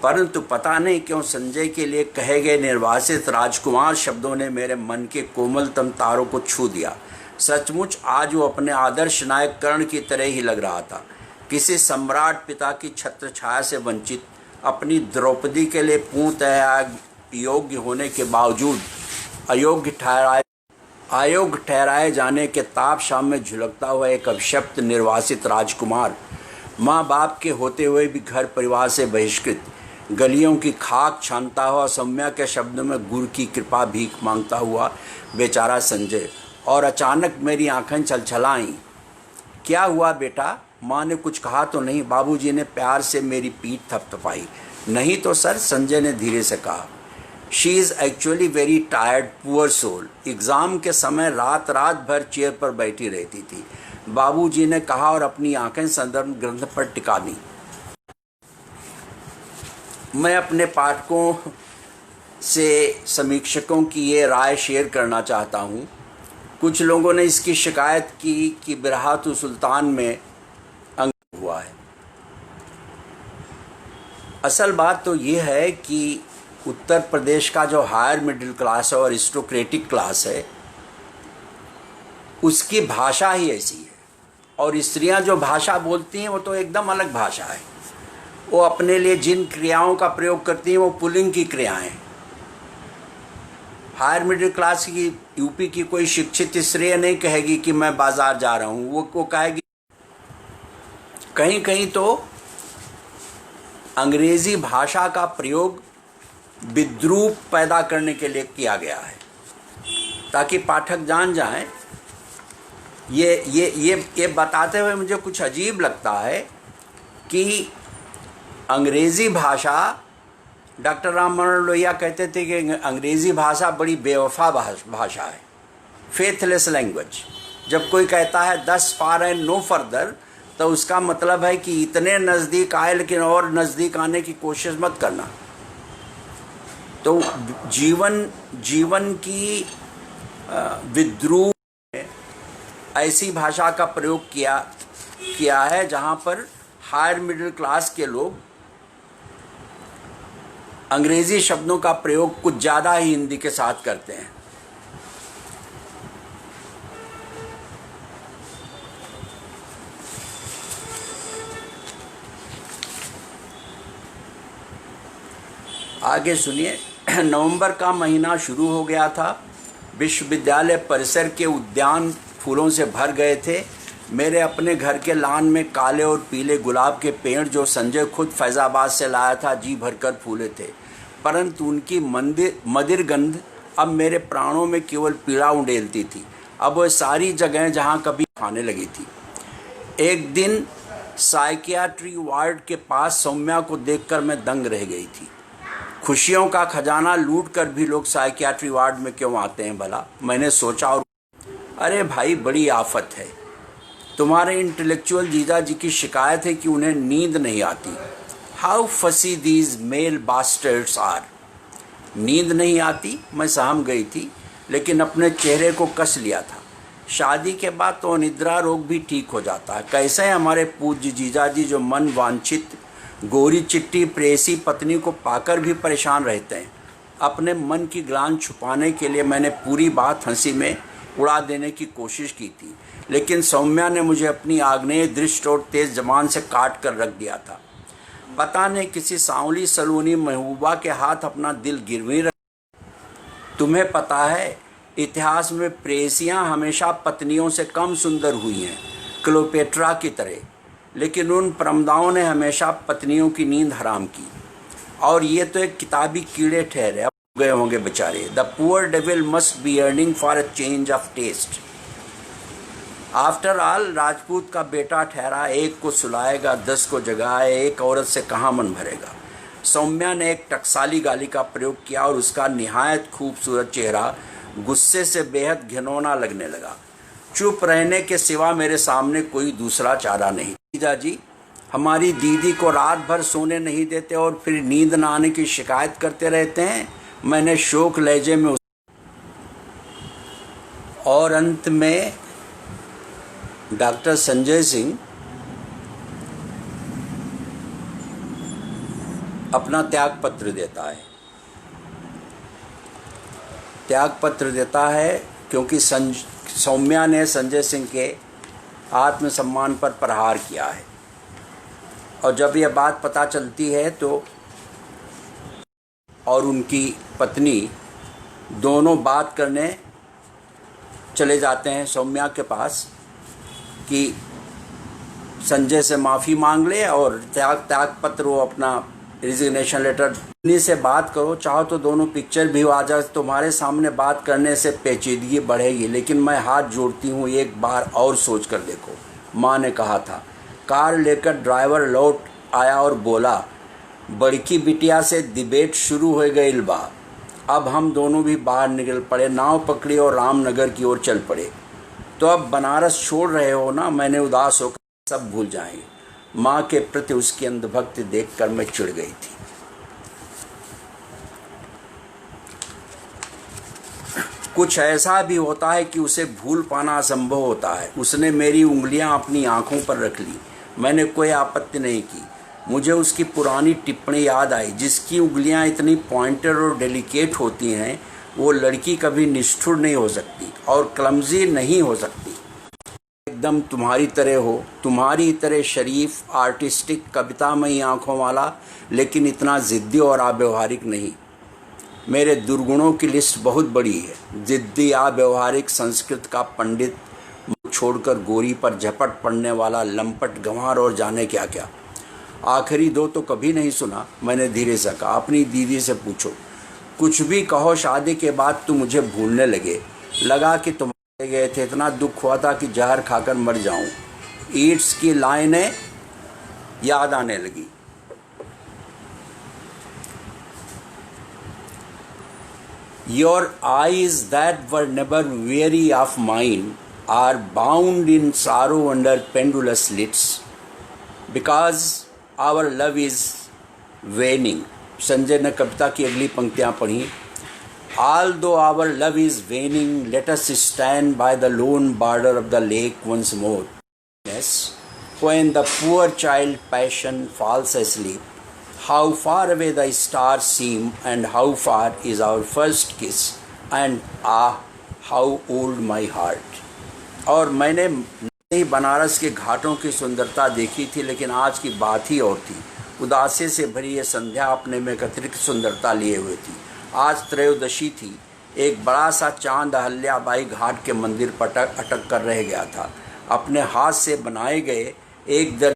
परंतु पता नहीं क्यों संजय के लिए कहे गए निर्वासित राजकुमार शब्दों ने मेरे मन के कोमलतम तारों को छू दिया। सचमुच आज वो अपने आदर्श नायक कर्ण की तरह ही लग रहा था। किसी सम्राट पिता की छत्र छाया से वंचित, अपनी द्रौपदी के लिए पूर्णतः योग्य होने के बावजूद अयोग्य ठहराए जाने के ताप शाम में झुलकता हुआ एक अभिशप्त निर्वासित राजकुमार, माँ बाप के होते हुए भी घर परिवार से बहिष्कृत, गलियों की खाक छानता हुआ, सौम्या के शब्दों में गुरु की कृपा भीख मांगता हुआ बेचारा संजय। और अचानक मेरी आंखें छलछलाईं। क्या हुआ बेटा? माँ ने कुछ कहा तो नहीं? बाबूजी ने प्यार से मेरी पीठ थपथपाई। नहीं तो सर, संजय ने धीरे से कहा। She is actually very tired, poor soul. Exam के समय रात भर चेयर पर बैठी रहती थी, बाबूजी ने कहा और अपनी आंखें संदर्भ ग्रंथ पर टिका दी। मैं अपने पाठकों से समीक्षकों की ये राय शेयर करना चाहता हूँ। कुछ लोगों ने इसकी शिकायत की कि बिरहातु सुल्तान में अंग हुआ है। असल बात तो ये है कि उत्तर प्रदेश का जो हायर मिडिल क्लास है और एरिस्टोक्रेटिक क्लास है, उसकी भाषा ही ऐसी है। और स्त्रियां जो भाषा बोलती हैं वो तो एकदम अलग भाषा है। वो अपने लिए जिन क्रियाओं का प्रयोग करती हैं वो पुल्लिंग की क्रियाएं। हायर मिडिल क्लास की यूपी की कोई शिक्षित स्त्री नहीं कहेगी कि मैं बाजार जा रहा हूँ। वो कहेगी, कहीं कहीं तो अंग्रेजी भाषा का प्रयोग विद्रूप पैदा करने के लिए किया गया है, ताकि पाठक जान जाएं। ये बताते हुए मुझे कुछ अजीब लगता है कि अंग्रेज़ी भाषा, डॉक्टर राम मनोहर लोहिया कहते थे कि अंग्रेज़ी भाषा बड़ी बेवफा भाषा है, फेथलेस लैंग्वेज। जब कोई कहता है 10 far and no further, तो उसका मतलब है कि इतने नज़दीक आए लेकिन और नज़दीक आने की कोशिश मत करना। तो जीवन की विद्रूप ऐसी भाषा का प्रयोग किया है जहाँ पर हायर मिडिल क्लास के लोग अंग्रेज़ी शब्दों का प्रयोग कुछ ज़्यादा ही हिंदी के साथ करते हैं। आगे सुनिए। नवंबर का महीना शुरू हो गया था। विश्वविद्यालय परिसर के उद्यान फूलों से भर गए थे। मेरे अपने घर के लान में काले और पीले गुलाब के पेड़, जो संजय खुद फैज़ाबाद से लाया था, जी भरकर फूले थे, परंतु उनकी मदिर गंध अब मेरे प्राणों में केवल पीड़ा उंडेलती थी। अब वह सारी जगह जहाँ कभी खाने लगी थी। एक दिन साइकियाट्री वार्ड के पास सौम्या को देखकर मैं दंग रह गई थी। खुशियों का खजाना लूट कर भी लोग साइकियाट्री वार्ड में क्यों आते हैं भला, मैंने सोचा। और अरे भाई, बड़ी आफत है। तुम्हारे इंटेलेक्चुअल जीजा जी की शिकायत है कि उन्हें नींद नहीं आती। हाउ फसी दीज मेल बास्टर्ड्स आर। नींद नहीं आती, मैं सहम गई थी, लेकिन अपने चेहरे को कस लिया था। शादी के बाद तो निद्रा रोग भी ठीक हो जाता है। कैसे हैं हमारे पूज्य जीजा जी, जो मन वांछित गोरी चिट्टी प्रेसी पत्नी को पाकर भी परेशान रहते हैं। अपने मन की ग्लानि छुपाने के लिए मैंने पूरी बात हंसी में उड़ा देने की कोशिश की थी, लेकिन सौम्या ने मुझे अपनी आग्नेय दृष्टि और तेज जबान से काट कर रख दिया था। पता नहीं किसी सांवली सलोनी महबूबा के हाथ अपना दिल गिरवी रख। तुम्हें पता है, इतिहास में प्रेयसियां हमेशा पत्नियों से कम सुंदर हुई हैं, क्लोपेट्रा की तरह, लेकिन उन परमदाओं ने हमेशा पत्नियों की नींद हराम की। और ये तो एक किताबी कीड़े ठहरे, अब गए होंगे बेचारे। The poor devil must be earning for a change of taste. After all, Rajput का बेटा ठहरा, एक को सुलाएगा 10 को जगाए, एक औरत से कहाँ मन भरेगा। सौम्या ने एक टकसाली गाली का प्रयोग किया और उसका निहायत खूबसूरत चेहरा गुस्से से बेहद घिनौना लगने लगा। चुप रहने के सिवा मेरे सामने कोई दूसरा चारा नहीं। जीजा जी हमारी दीदी को रात भर सोने नहीं देते और फिर नींद न आने की शिकायत करते रहते हैं, मैंने शोक लहजे में और अंत में डॉक्टर संजय सिंह अपना त्याग पत्र देता है। त्याग पत्र देता है क्योंकि सौम्या ने संजय सिंह के आत्मसम्मान पर प्रहार किया है। और जब यह बात पता चलती है तो और उनकी पत्नी दोनों बात करने चले जाते हैं सौम्या के पास कि संजय से माफ़ी मांग ले और त्याग पत्र, वो अपना रिजिग्नेशन लेटर उन्हीं से बात करो, चाहो तो दोनों पिक्चर भी आ जाए। तुम्हारे सामने बात करने से पेचीदगी बढ़ेगी, लेकिन मैं हाथ जोड़ती हूँ, एक बार और सोच कर देखो। माँ ने कहा था। कार लेकर ड्राइवर लौट आया और बोला, बड़की बिटिया से डिबेट शुरू हो गई बा। अब हम दोनों भी बाहर निकल पड़े, नाव पकड़ी और रामनगर की ओर चल पड़े। तो अब बनारस छोड़ रहे हो ना? मैंने उदास होकर, सब भूल जाएंगे। माँ के प्रति उसकी अंधभक्ति देखकर मैं चिढ़ गई थी। कुछ ऐसा भी होता है कि उसे भूल पाना असंभव होता है। उसने मेरी उंगलियां अपनी आंखों पर रख ली। मैंने कोई आपत्ति नहीं की। मुझे उसकी पुरानी टिप्पणी याद आई, जिसकी उंगलियां इतनी पॉइंटेड और डेलिकेट होती हैं, वो लड़की कभी निष्ठुर नहीं हो सकती और क्लमजी नहीं हो सकती। एकदम तुम्हारी तरह हो, तुम्हारी तरह शरीफ, आर्टिस्टिक, कवितामयी आंखों वाला, लेकिन इतना ज़िद्दी और अव्यवहारिक नहीं। मेरे दुर्गुणों की लिस्ट बहुत बड़ी है। ज़िद्दी, अव्यवहारिक, संस्कृत का पंडित, छोड़कर गोरी पर झपट पड़ने वाला लंपट, गंवार और जाने क्या क्या। आखिरी दो तो कभी नहीं सुना। मैंने धीरे से कहा, अपनी दीदी से पूछो, कुछ भी कहो, शादी के बाद तुम मुझे भूलने लगा कि तुम गए थे। इतना दुख हुआ था कि जहर खाकर मर जाऊं। ईट्स की लाइनें याद आने लगी। Your eyes that were never weary of mine are bound in sorrow under pendulous lids, because our love is waning. Sanjay ने कविता की अगली पंक्तियां पढ़ी। Although our love is waning, let us stand by the lone border of the lake once more. Yes, when the poor child passion falls asleep, how far away the stars seem, and how far is our first kiss, and ah, how old my heart. और मैंने नहीं बनारस के घाटों की सुंदरता देखी थी, लेकिन आज की बात ही और थी। उदासी से भरी ये संध्या अपने में एक अतिरिक्त सुंदरता लिए हुए थी। आज त्रयोदशी थी। एक बड़ा सा चांद अहल्याबाई घाट के मंदिर पर अटक कर रह गया था, अपने हाथ से बनाए गए एक दर।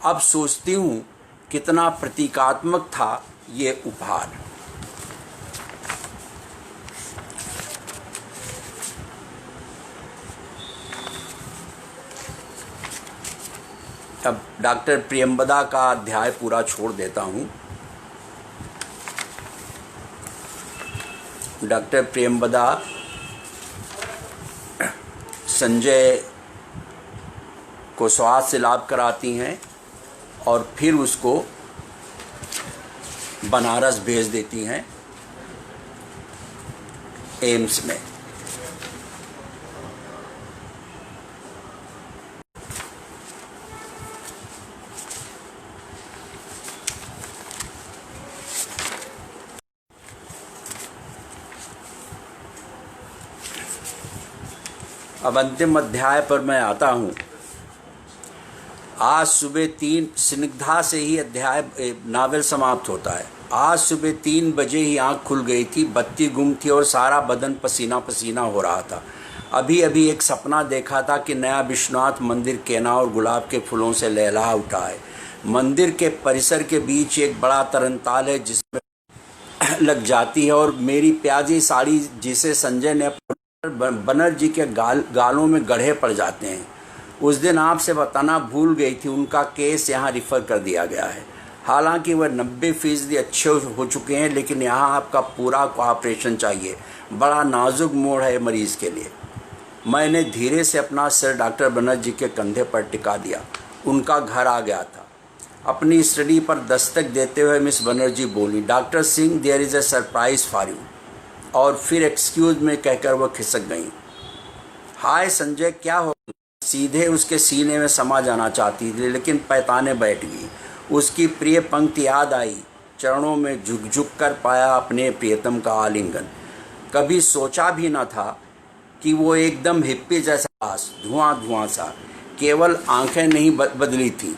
अब सोचती हूँ कितना प्रतीकात्मक था ये उपहार। अब डॉक्टर प्रियंबदा का अध्याय पूरा छोड़ देता हूँ। डॉक्टर प्रियंबदा संजय को स्वास्थ्य से लाभ कराती हैं और फिर उसको बनारस भेज देती हैं एम्स में। अब अंतिम अध्याय पर मैं आता हूँ। आज सुबह 3 स्निग्धा से ही अध्याय नावल समाप्त होता है। आज सुबह 3 बजे ही आंख खुल गई थी, बत्ती गुम थी और सारा बदन पसीना पसीना हो रहा था। अभी अभी एक सपना देखा था कि नया विश्वनाथ मंदिर केना और गुलाब के फूलों से लहला उठा है। मंदिर के परिसर के बीच एक बड़ा तरनताल है जिसमें लग जाती है और मेरी प्याजी साड़ी जिसे संजय ने बनर्जी के गालों में गढ़े पड़ जाते हैं। उस दिन आपसे बताना भूल गई थी, उनका केस यहाँ रिफ़र कर दिया गया है। हालांकि वह 90% अच्छे हो चुके हैं, लेकिन यहाँ आपका पूरा कोऑपरेशन चाहिए। बड़ा नाजुक मोड़ है मरीज़ के लिए। मैंने धीरे से अपना सिर डॉक्टर बनर्जी के कंधे पर टिका दिया। उनका घर आ गया था। अपनी स्टडी पर दस्तक देते हुए मिस बनर्जी बोली, doctor Singh, there is a surprise for you. और फिर एक्सक्यूज़ में कहकर वह खिसक गई। हाय संजय, क्या हो? सीधे उसके सीने में समा जाना चाहती थी, लेकिन पैताने बैठ गई। उसकी प्रिय पंक्ति याद आई, चरणों में झुक झुक कर पाया अपने प्रियतम का आलिंगन। कभी सोचा भी न था कि वो एकदम हिप्पी जैसा धुआं धुआं सा, केवल आंखें नहीं बदली थी।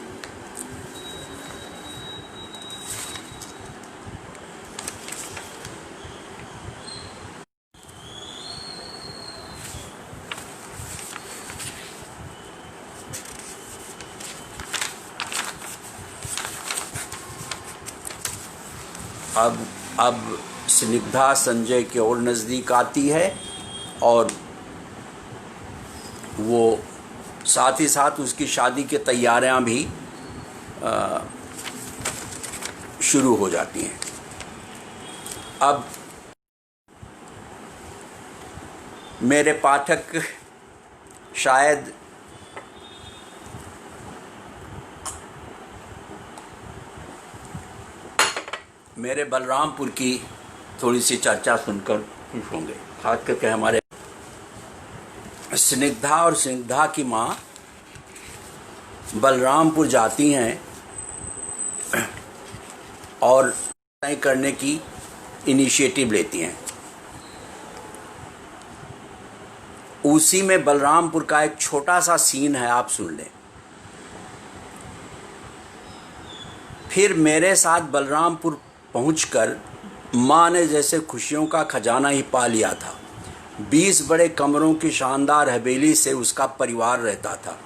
अब स्निग्धा संजय की ओर नज़दीक आती है और वो साथ ही साथ उसकी शादी की तैयारियां भी शुरू हो जाती हैं। अब मेरे पाठक शायद मेरे बलरामपुर की थोड़ी सी चर्चा सुनकर खुश होंगे, खास करके हमारे स्निग्धा और स्निग्धा की माँ बलरामपुर जाती हैं और तय करने की इनिशिएटिव लेती हैं। उसी में बलरामपुर का एक छोटा सा सीन है, आप सुन लें। फिर मेरे साथ बलरामपुर पहुंचकर माँ ने जैसे खुशियों का खजाना ही पा लिया था। 20 बड़े कमरों की शानदार हवेली से उसका परिवार रहता था।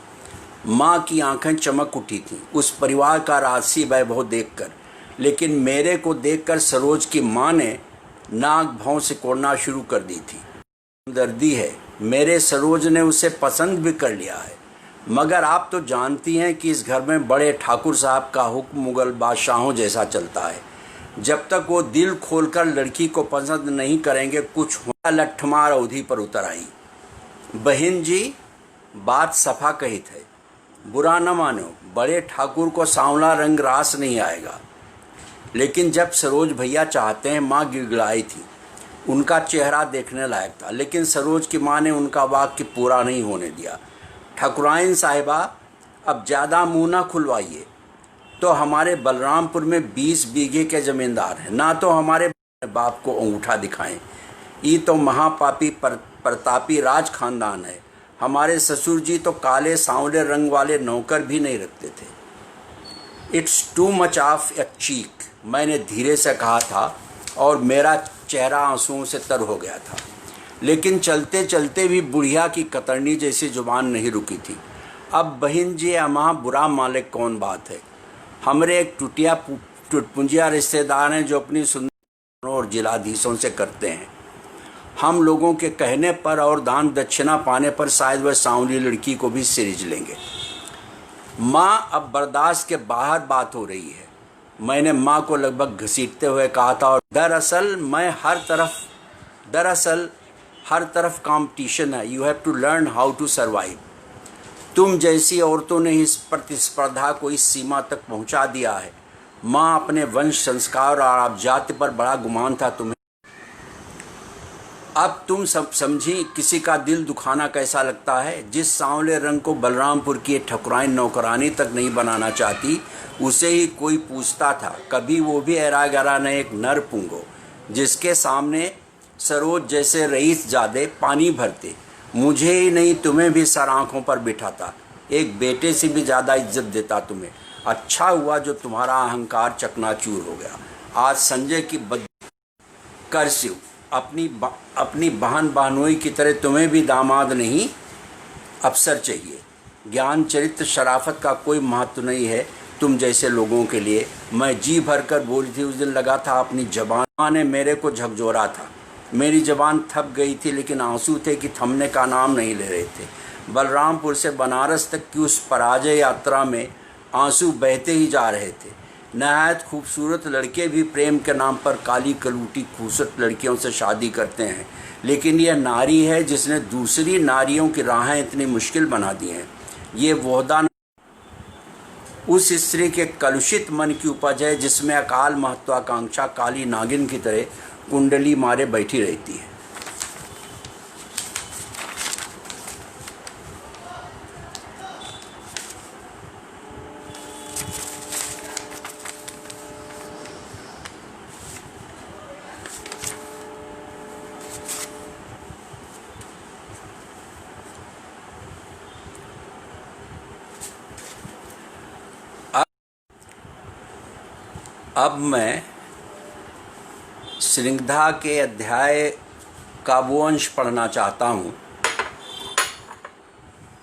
माँ की आंखें चमक उठी थीं उस परिवार का राजसी वैभव देखकर, लेकिन मेरे को देखकर सरोज की माँ ने नाक भौं सिकोड़ना शुरू कर दी थी। हमदर्दी है, मेरे सरोज ने उसे पसंद भी कर लिया है, मगर आप तो जानती हैं कि इस घर में बड़े ठाकुर साहब का हुक्म मुगल बादशाहों जैसा चलता है। जब तक वो दिल खोलकर लड़की को पसंद नहीं करेंगे, कुछ होना। लट्ठमार अवधि पर उतर आई। बहन जी, बात सफा कही थे, बुरा न मानो, बड़े ठाकुर को सांवला रंग रास नहीं आएगा। लेकिन जब सरोज भैया चाहते हैं, माँ गिड़गिड़ाई थी। उनका चेहरा देखने लायक था, लेकिन सरोज की माँ ने उनका वाक्य पूरा नहीं होने दिया। ठाकुराइन साहिबा, अब ज़्यादा मुँह न खुलवाइए। तो हमारे बलरामपुर में 20 बीघे के जमींदार हैं, ना तो हमारे बाप को अंगूठा दिखाएं। ये तो महापापी प्रतापी राज खानदान है। हमारे ससुर जी तो काले सांवले रंग वाले नौकर भी नहीं रखते थे। इट्स टू मच ऑफ ए चीक, मैंने धीरे से कहा था और मेरा चेहरा आंसुओं से तर हो गया था। लेकिन चलते चलते भी बुढ़िया की कतरनी जैसी जुबान नहीं रुकी थी। अब बहन जी, अमा बुरा मालिक कौन बात है। हमरे एक टुटपुंजिया रिश्तेदार हैं जो अपनी सुंदर और जिलाधीशों से करते हैं। हम लोगों के कहने पर और दान दक्षिणा पाने पर शायद वह सांवली लड़की को भी सिरिज लेंगे। माँ, अब बर्दाश्त के बाहर बात हो रही है, मैंने माँ को लगभग घसीटते हुए कहा था। और दरअसल हर तरफ कंपटीशन है। You have to learn how to survive. तुम जैसी औरतों ने इस प्रतिस्पर्धा को इस सीमा तक पहुंचा दिया है। माँ, अपने वंश संस्कार और आबजात पर बड़ा गुमान था तुम्हें। अब तुम सब समझी किसी का दिल दुखाना कैसा लगता है। जिस सांवले रंग को बलरामपुर की ठकुराइन नौकरानी तक नहीं बनाना चाहती, उसे ही कोई पूछता था। कभी वो भी एरा गरा न एक नर पुंगो, जिसके सामने सरोज जैसे रईस जादे पानी भरते मुझे ही नहीं तुम्हें भी सर आँखों पर बिठाता, एक बेटे से भी ज़्यादा इज्जत देता तुम्हें। अच्छा हुआ जो तुम्हारा अहंकार चकनाचूर हो गया। आज संजय की कर शिव अपनी बहन बहनोई की तरह तुम्हें भी दामाद नहीं अफसर चाहिए। ज्ञान चरित्र शराफत का कोई महत्व नहीं है तुम जैसे लोगों के लिए। मैं जी भर कर बोली थी, उस दिन लगा था अपनी जबान ने मेरे को झकझोरा था। मेरी जबान थक गई थी, लेकिन आंसू थे कि थमने का नाम नहीं ले रहे थे। बलरामपुर से बनारस तक की उस पराजय यात्रा में आंसू बहते ही जा रहे थे। नहायत खूबसूरत लड़के भी प्रेम के नाम पर काली कलूटी खूबसूरत लड़कियों से शादी करते हैं, लेकिन यह नारी है जिसने दूसरी नारियों की राहें इतनी मुश्किल बना दी हैं। ये वोहदा उस स्त्री के कलुषित मन की उपज है जिसमें अकाल महत्वाकांक्षा काली नागिन की तरह कुंडली मारे बैठी रहती है। अब मैं स्निग्धा के अध्याय का वो अंश पढ़ना चाहता हूँ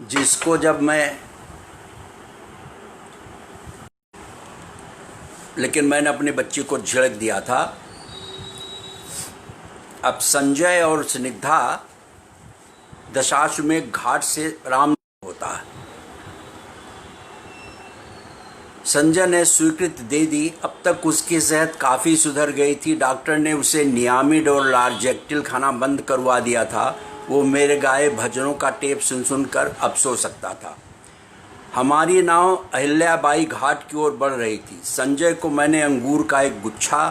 जिसको लेकिन मैंने अपने बच्चे को झिड़क दिया था। अब संजय और स्निग्धा दशाश्वमेध घाट से राम होता है। संजय ने स्वीकृति दे दी। अब तक उसकी सेहत काफ़ी सुधर गई थी। डॉक्टर ने उसे नियामिड और लार्जेक्टिल खाना बंद करवा दिया था। वो मेरे गाए भजनों का टेप सुन कर अब सो सकता था। हमारी नाव अहिल्याबाई घाट की ओर बढ़ रही थी। संजय को मैंने अंगूर का एक गुच्छा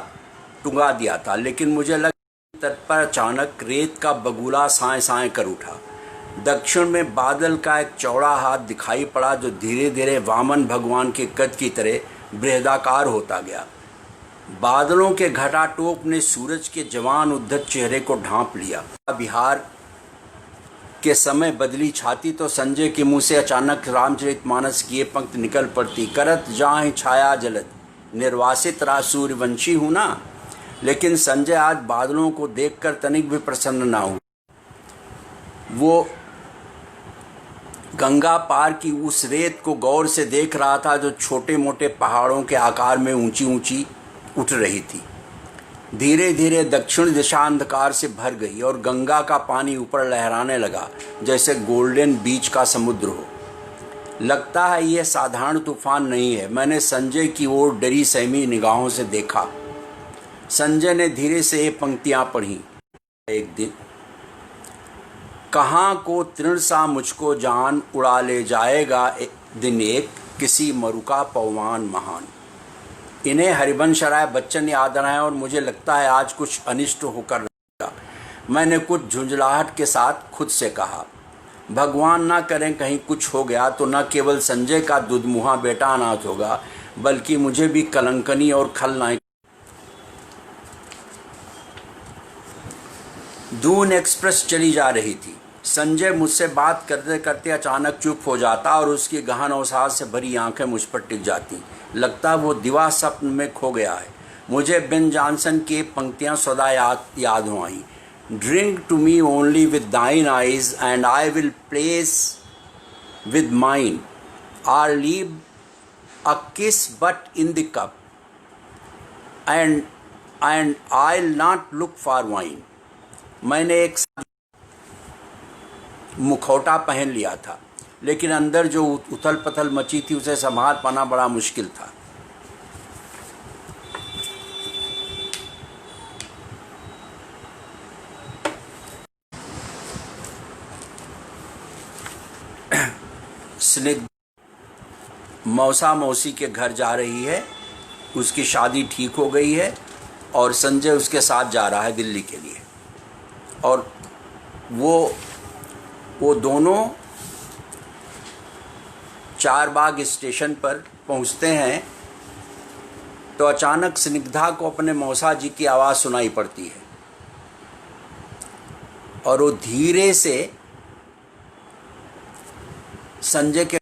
टुंगा दिया था, लेकिन मुझे लगा तट पर अचानक रेत का बगुला साए साए कर उठा। दक्षिण में बादल का एक चौड़ा हाथ दिखाई पड़ा जो धीरे धीरे वामन भगवान के कद की तरह बृहदाकार होता गया। बादलों के घटाटोप ने सूरज के जवान उद्धत चेहरे को ढांप लिया। बिहार के समय बदली छाती तो संजय के मुंह से अचानक रामचरितमानस की ये पंक्ति निकल पड़ती, करत जाहि छाया जलद, निर्वासित रा सूर्यवंशी हूँ ना। लेकिन संजय आज बादलों को देखकर तनिक भी प्रसन्न ना हुआ। वो गंगा पार की उस रेत को गौर से देख रहा था जो छोटे मोटे पहाड़ों के आकार में ऊंची ऊंची उठ रही थी। धीरे धीरे दक्षिण दिशा अंधकार से भर गई और गंगा का पानी ऊपर लहराने लगा जैसे गोल्डन बीच का समुद्र हो। लगता है यह साधारण तूफान नहीं है। मैंने संजय की ओर डरी सहमी निगाहों से देखा। संजय ने धीरे से ये पंक्तियां पढ़ी। एक दिन कहाँ को तृण सा मुझको जान, उड़ा ले जाएगा दिन एक किसी मरुका पौवान महान। इन्हें हरिवंश राय बच्चन याद आए और मुझे लगता है आज कुछ अनिष्ट होकर रहेगा। मैंने कुछ झुंझलाहट के साथ खुद से कहा, भगवान ना करें कहीं कुछ हो गया तो न केवल संजय का दुधमुहा बेटा अनाथ होगा, बल्कि मुझे भी कलंकनी और खलनायक। दून एक्सप्रेस चली जा रही थी। संजय मुझसे बात करते करते अचानक चुप हो जाता और उसकी गहन अवसाद से भरी आंखें मुझ पर टिक जाती। लगता वो दिवा स्वप्न में खो गया है। मुझे बेन जॉनसन की पंक्तियां सदा याद हो आई। Drink to me only with thine eyes and I will place with mine or leave a kiss but in the cup and I will not look for wine. मैंने एक मुखौटा पहन लिया था, लेकिन अंदर जो उथल पथल मची थी उसे संभाल पाना बड़ा मुश्किल था। स्निग्धा मौसा मौसी के घर जा रही है। उसकी शादी ठीक हो गई है और संजय उसके साथ जा रहा है दिल्ली के लिए। और वो दोनों चारबाग स्टेशन पर पहुंचते हैं तो अचानक स्निग्धा को अपने मौसा जी की आवाज़ सुनाई पड़ती है और वो धीरे से संजय के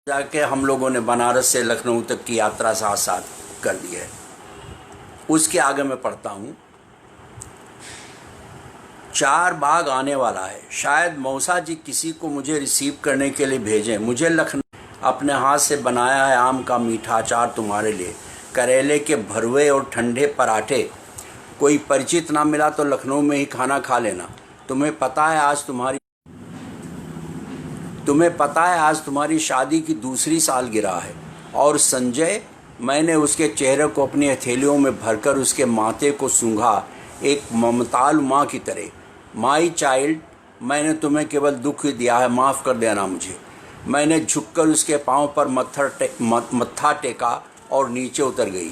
जाके हम लोगों ने बनारस से लखनऊ तक की यात्रा साथ साथ कर दी है। उसके आगे मैं पढ़ता हूँ, चार बाग आने वाला है, शायद मौसा जी किसी को मुझे रिसीव करने के लिए भेजें। मुझे लखनऊ अपने हाथ से बनाया है आम का मीठा अचार तुम्हारे लिए, करेले के भरवे और ठंडे पराठे। कोई परिचित ना मिला तो लखनऊ में ही खाना खा लेना। तुम्हें पता है आज तुम्हारी शादी की दूसरी सालगिरह है। और संजय, मैंने उसके चेहरे को अपनी हथेलियों में भरकर उसके माथे को सूंघा, एक ममतालु माँ की तरह। माई चाइल्ड, मैंने तुम्हें केवल दुख ही दिया है, माफ़ कर देना मुझे। मैंने झुककर उसके पाँव पर मत्था टेका और नीचे उतर गई।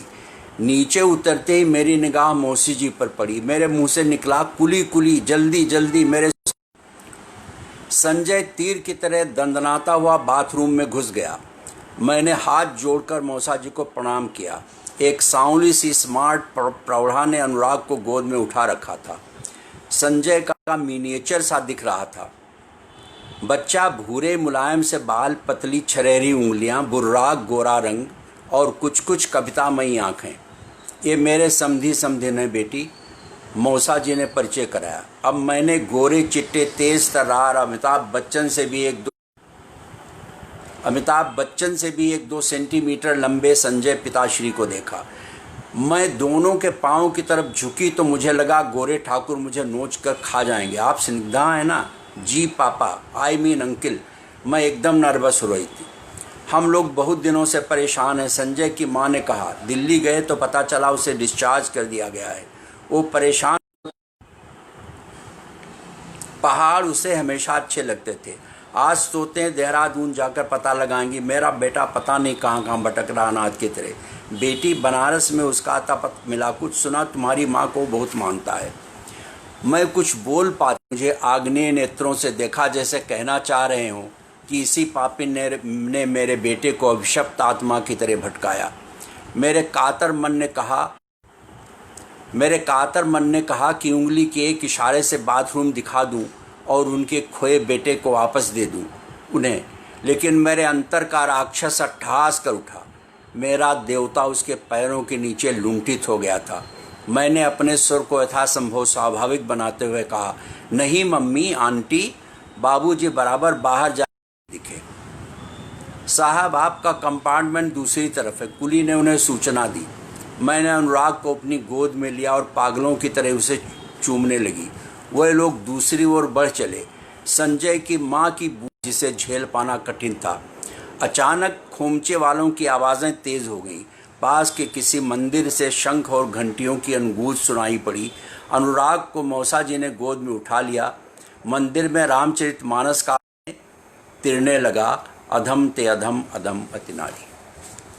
नीचे उतरते ही मेरी निगाह मौसी जी पर पड़ी। मेरे मुंह से निकला, कुली कुली, जल्दी जल्दी मेरे। संजय तीर की तरह दंदनाता हुआ बाथरूम में घुस गया। मैंने हाथ जोड़कर मौसा जी को प्रणाम किया। एक सांवली सी स्मार्ट प्रौढ़ा ने अनुराग को गोद में उठा रखा था। संजय का मिनिएचर सा दिख रहा था। बच्चा, भूरे मुलायम से बाल, पतली छरेरी उंगलियां, बुर्राक गोरा रंग और कुछ कुछ कवितामयी आंखें। ये मेरे समधी ने बेटी, मौसा जी ने परिचय कराया। अब मैंने गोरे चिट्टे तेज तर्रार अमिताभ बच्चन से भी एक दो सेंटीमीटर लंबे संजय पिताश्री को देखा। मैं दोनों के पाँव की तरफ झुकी तो मुझे लगा गोरे ठाकुर मुझे नोच कर खा जाएंगे। आप स्निग्धा हैं ना? जी पापा, आई मीन अंकिल। मैं एकदम नर्वस हो रही थी। हम लोग बहुत दिनों से परेशान हैं, संजय की माँ ने कहा। दिल्ली गए तो पता चला उसे डिस्चार्ज कर दिया गया है। वो परेशान। पहाड़ उसे हमेशा अच्छे लगते थे। आज सोते हैं देहरादून जाकर पता लगाएंगी। मेरा बेटा पता नहीं कहाँ कहाँ भटक रहा अनाथ की तरह। बेटी, बनारस में उसका आता पता मिला। कुछ सुना? तुम्हारी माँ को बहुत मानता है। मैं कुछ बोल पाती। मुझे आग्नेय नेत्रों से देखा, जैसे कहना चाह रहे हो कि इसी पापी ने मेरे बेटे को अभिशप्त आत्मा की तरह भटकाया। मेरे कातर मन ने कहा कि उंगली के एक इशारे से बाथरूम दिखा दूं और उनके खोए बेटे को वापस दे दूं उन्हें, लेकिन मेरे अंतर का राक्षस अट्ठहास कर उठा। मेरा देवता उसके पैरों के नीचे लुंठित हो गया था। मैंने अपने सुर को यथासंभव स्वाभाविक बनाते हुए कहा, नहीं मम्मी, आंटी, बाबूजी बराबर बाहर जा दिखे। साहब, आपका कंपार्टमेंट दूसरी तरफ है, कुली ने उन्हें सूचना दी। मैंने अनुराग को अपनी गोद में लिया और पागलों की तरह उसे चूमने लगी। वह लोग दूसरी ओर बढ़ चले। संजय की माँ की बूझ जिसे झेल पाना कठिन था। अचानक खोमचे वालों की आवाज़ें तेज़ हो गईं। पास के किसी मंदिर से शंख और घंटियों की अनुगूंज सुनाई पड़ी। अनुराग को मौसा जी ने गोद में उठा लिया। मंदिर में रामचरितमानस का तिरने लगा, अधम ते अधम, अधम अति नारी।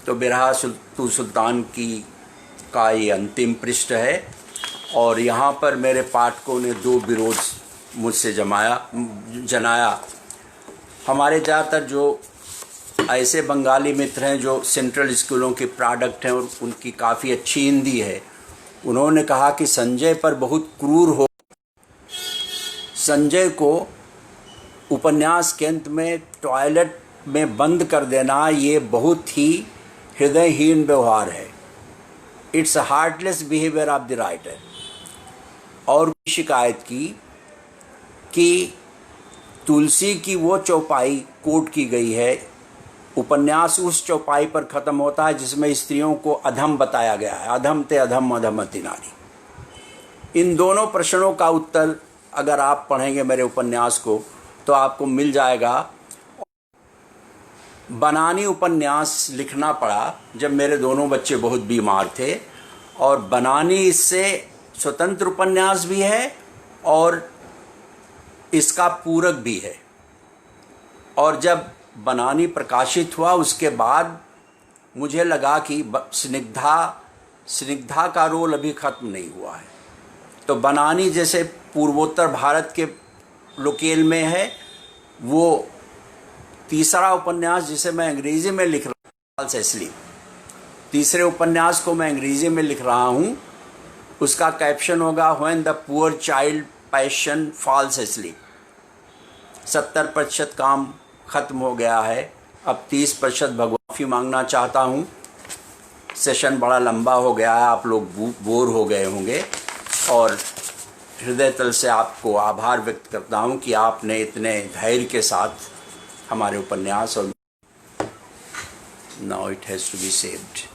तो बिरहा तू सुल्तान का ये अंतिम पृष्ठ है। और यहाँ पर मेरे पाठकों ने दो विरोध मुझसे जनाया। हमारे ज़्यादातर जो ऐसे बंगाली मित्र हैं जो सेंट्रल स्कूलों के प्रोडक्ट हैं और उनकी काफ़ी अच्छी हिंदी है, उन्होंने कहा कि संजय पर बहुत क्रूर हो। संजय को उपन्यास के अंत में टॉयलेट में बंद कर देना ये बहुत ही हृदयहीन व्यवहार है। It's a heartless behaviour of the writer. और शिकायत की कि तुलसी की वो चौपाई कोट की गई है। उपन्यास उस चौपाई पर ख़त्म होता है जिसमें स्त्रियों को अधम बताया गया है। अधम ते अधम, अधम अति नारी। इन दोनों प्रश्नों का उत्तर अगर आप पढ़ेंगे मेरे उपन्यास को तो आपको मिल जाएगा। बनानी उपन्यास लिखना पड़ा जब मेरे दोनों बच्चे बहुत बीमार थे, और बनानी इससे स्वतंत्र उपन्यास भी है और इसका पूरक भी है। और जब बनानी प्रकाशित हुआ उसके बाद मुझे लगा कि स्निग्धा का रोल अभी ख़त्म नहीं हुआ है। तो बनानी जैसे पूर्वोत्तर भारत के लोकेल में है, वो तीसरा उपन्यास जिसे मैं अंग्रेज़ी में लिख रहा हूँ, इसलिए तीसरे उपन्यास को मैं अंग्रेज़ी में लिख रहा हूँ। उसका कैप्शन होगा when the poor child passion falls asleep। 70% काम ख़त्म हो गया है। अब 30% माफ़ी मांगना चाहता हूँ। सेशन बड़ा लंबा हो गया है, आप लोग बोर हो गए होंगे और हृदय तल से आपको आभार व्यक्त करता हूँ कि आपने इतने धैर्य के साथ हमारे उपन्यास और now it has to be saved.